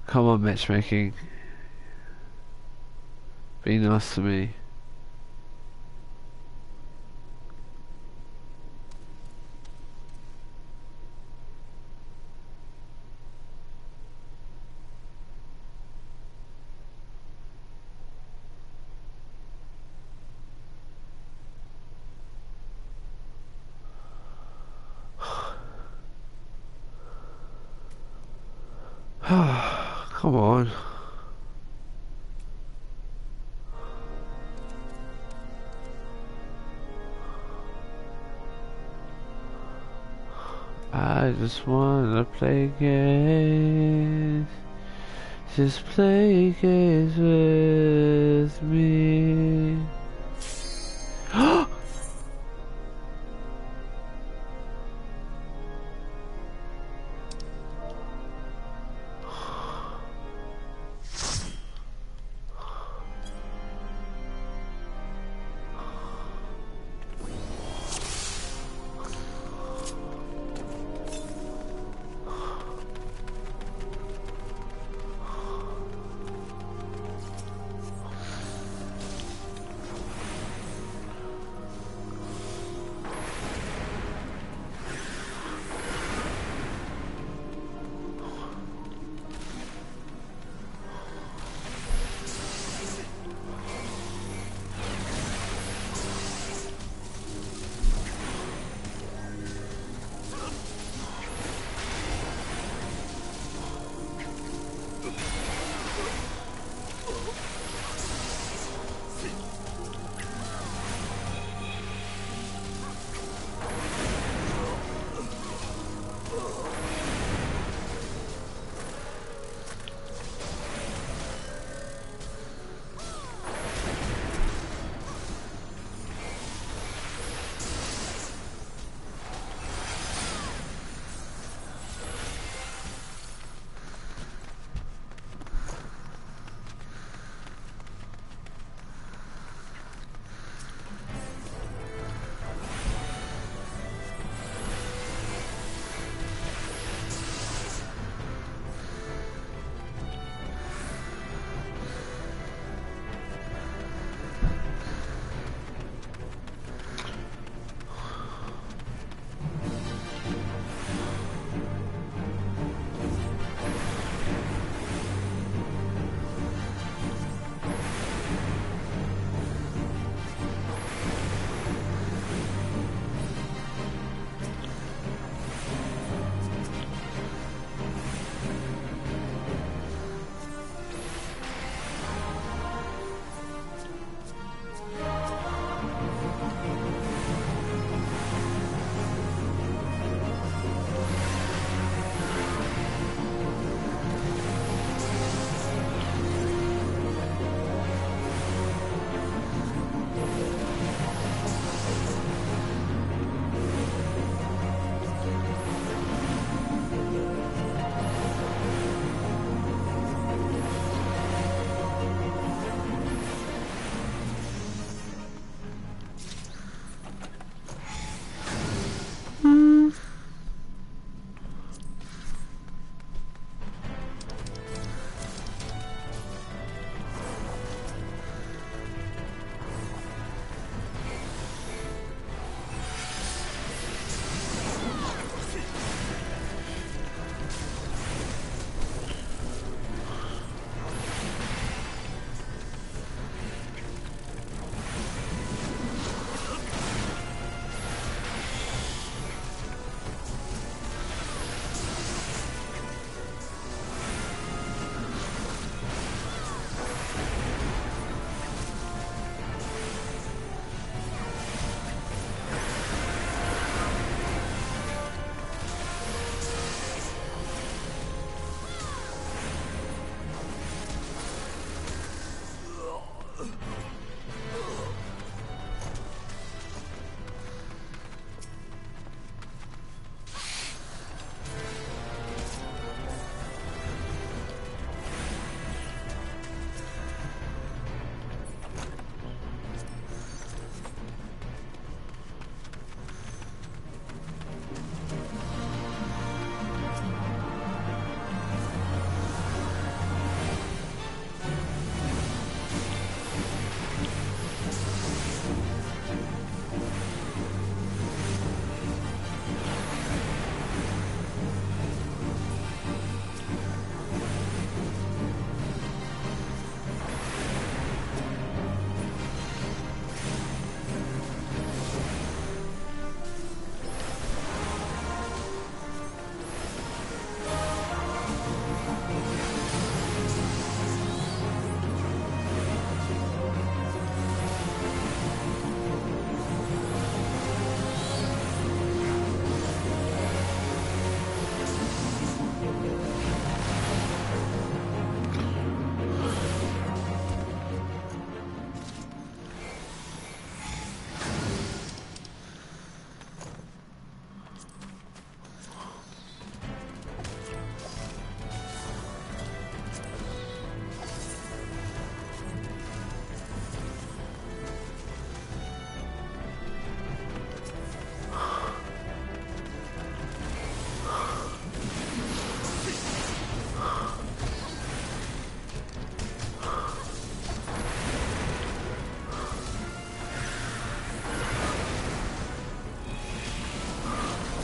Come on, matchmaking. Be nice to me. Come on. I just wanna play games. Just play games with me.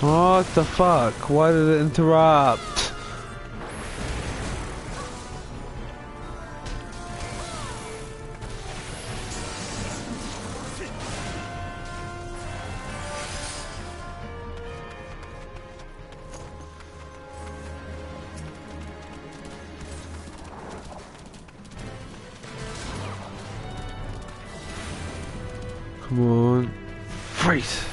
What the fuck? Why did it interrupt? Come on. Freeze!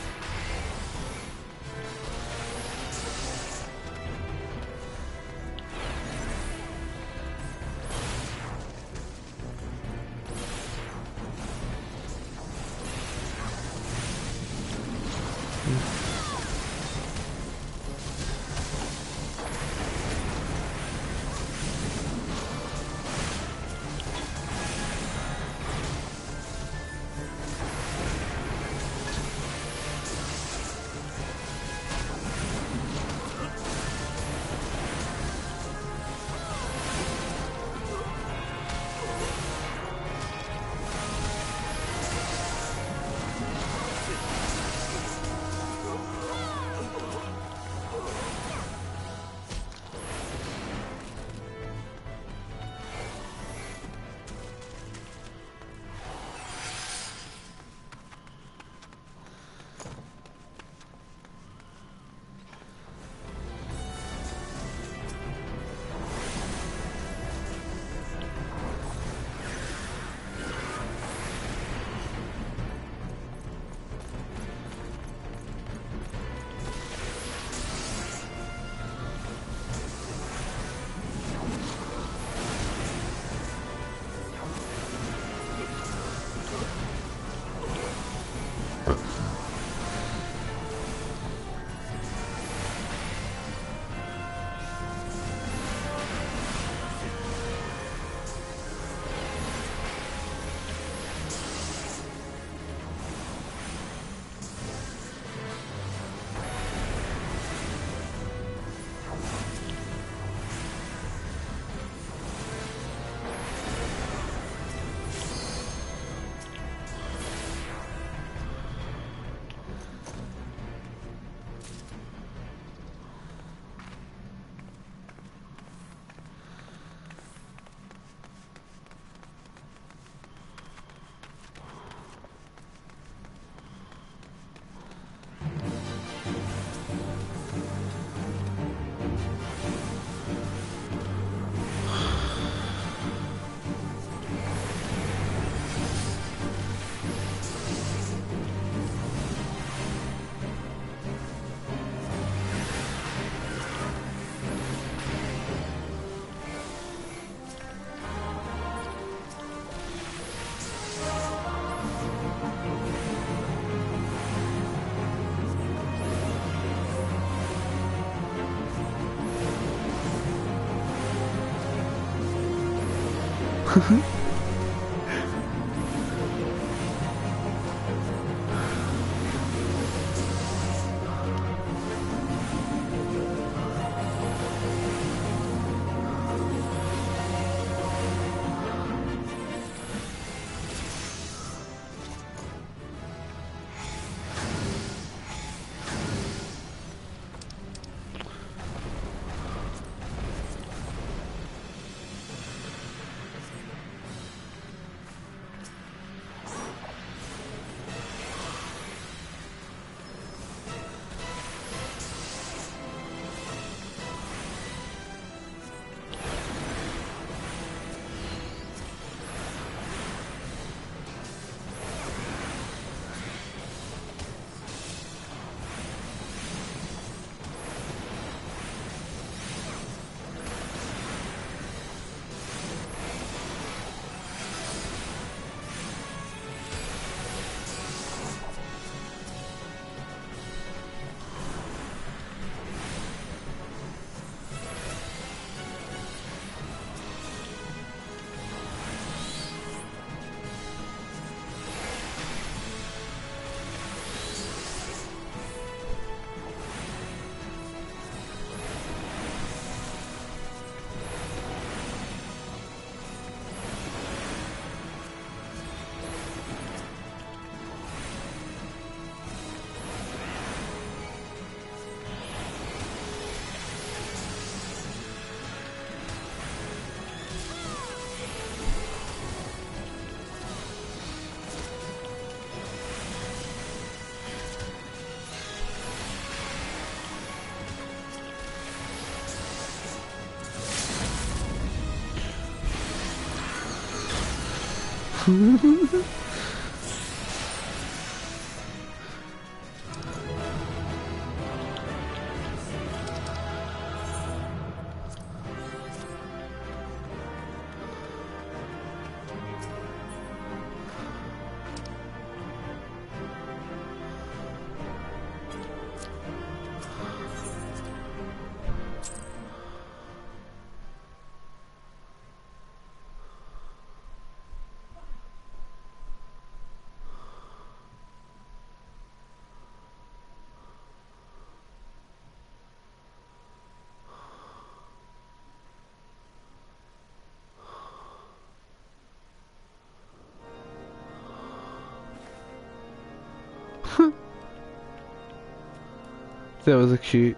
That was a cute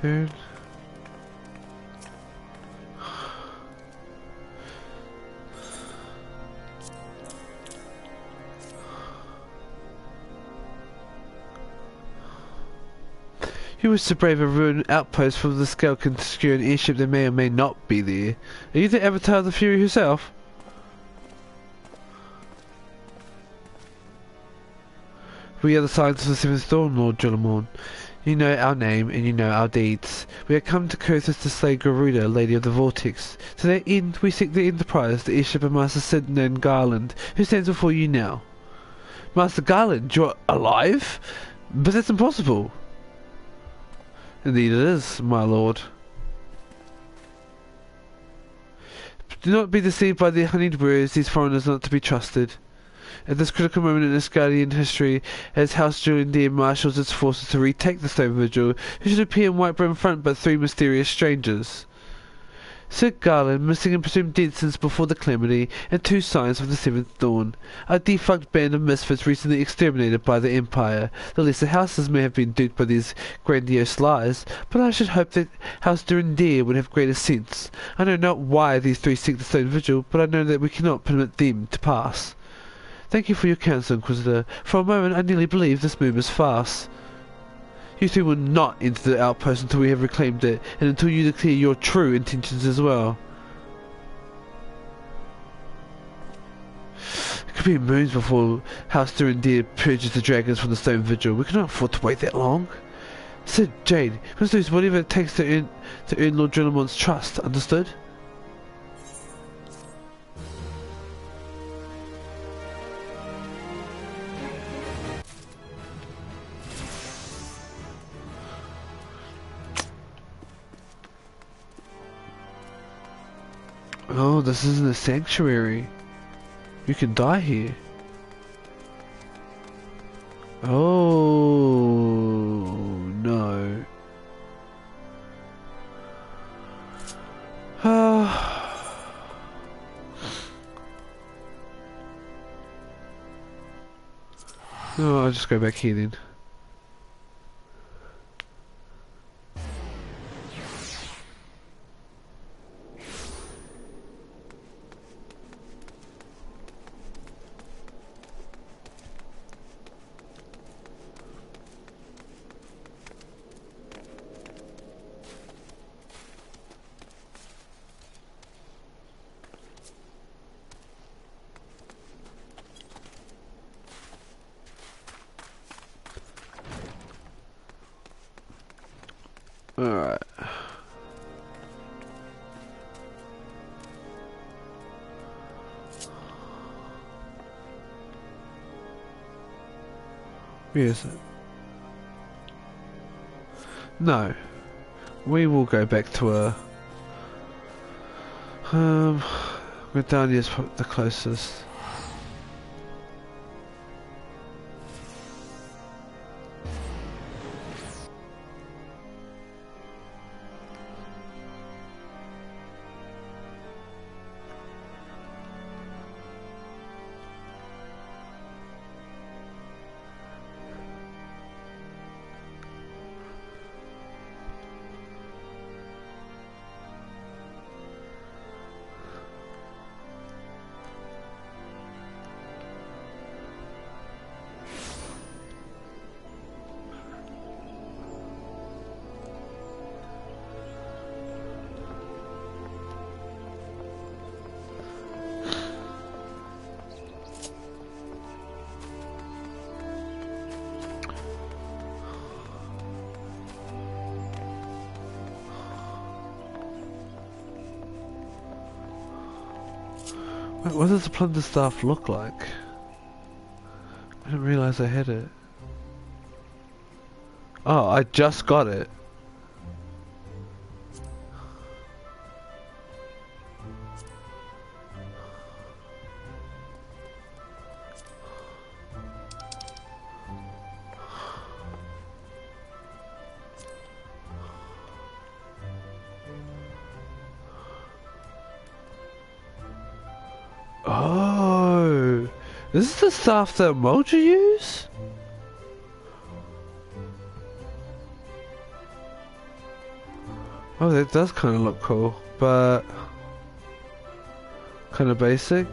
turn. You wish to brave a ruined outpost from the scale can secure an airship that may or may not be there. Are you the avatar of the Fury herself? We are the Science of the Seventh Dawn, Lord Drillamorn. You know our name, and you know our deeds. We have come to Kurthus to slay Garuda, Lady of the Vortex. To that end, we seek the Enterprise, the airship of Master Sidnan Garland, who stands before you now. Master Garland, you're alive? But that's impossible. Indeed it is, my lord. Do not be deceived by their honeyed words, these foreigners are not to be trusted. At this critical moment in Asgardian history, as House Julian marshals its forces to retake the Stone Vigil, who should appear in white brim front but three mysterious strangers? Sir Garland, missing and presumed dead since before the calamity, and two Scions of the Seventh Dawn, a defunct band of misfits recently exterminated by the Empire. The lesser houses may have been duped by these grandiose lies, but I should hope that House Durandere would have greater sense. I know not why these three seek the Stone Vigil, but I know that we cannot permit them to pass. Thank you for your counsel, Inquisitor. For a moment I nearly believed this move was farce. You three will not enter the outpost until we have reclaimed it, and until you declare your true intentions as well. It could be moons before House Durandere purges the dragons from the Stone Vigil. We cannot afford to wait that long. Sid, Jade, we must do whatever it takes to earn Lord Drillamorn's trust, understood? Oh, this isn't a sanctuary. You can die here. Oh, no. No, I'll just go back here then. Alright. Where is it? No. We will go back to a... Medania's the closest. Wait, what does the plunder staff look like? I didn't realise I had it. Oh, I just got it. Oh, this is the stuff that Mojo use? Oh, that does kind of look cool, but kind of basic.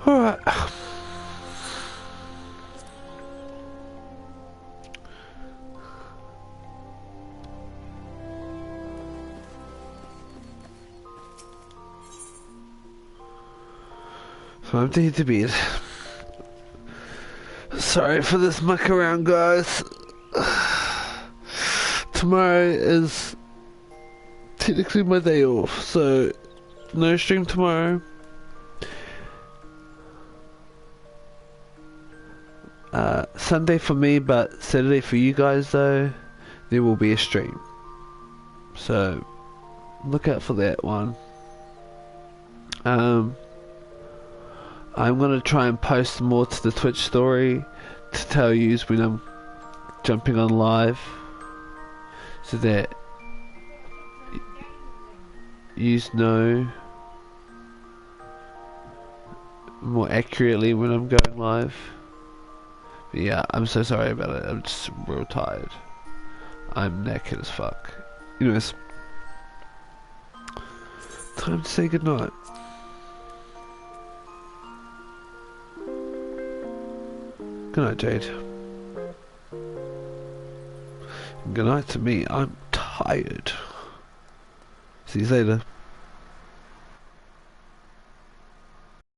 Alright. So I'm to hit the bed. Sorry for this muck around, guys. Tomorrow is technically my day off, so no stream tomorrow. Sunday for me, but Saturday for you guys though, there will be a stream. So look out for that one. I'm gonna try and post more to the Twitch story to tell you when I'm jumping on live, so that you know more accurately when I'm going live. But yeah, I'm so sorry about it. I'm just real tired. I'm knackered as fuck. Anyways, time to say goodnight. Good night, Jade. Good night to me. I'm tired. See you later.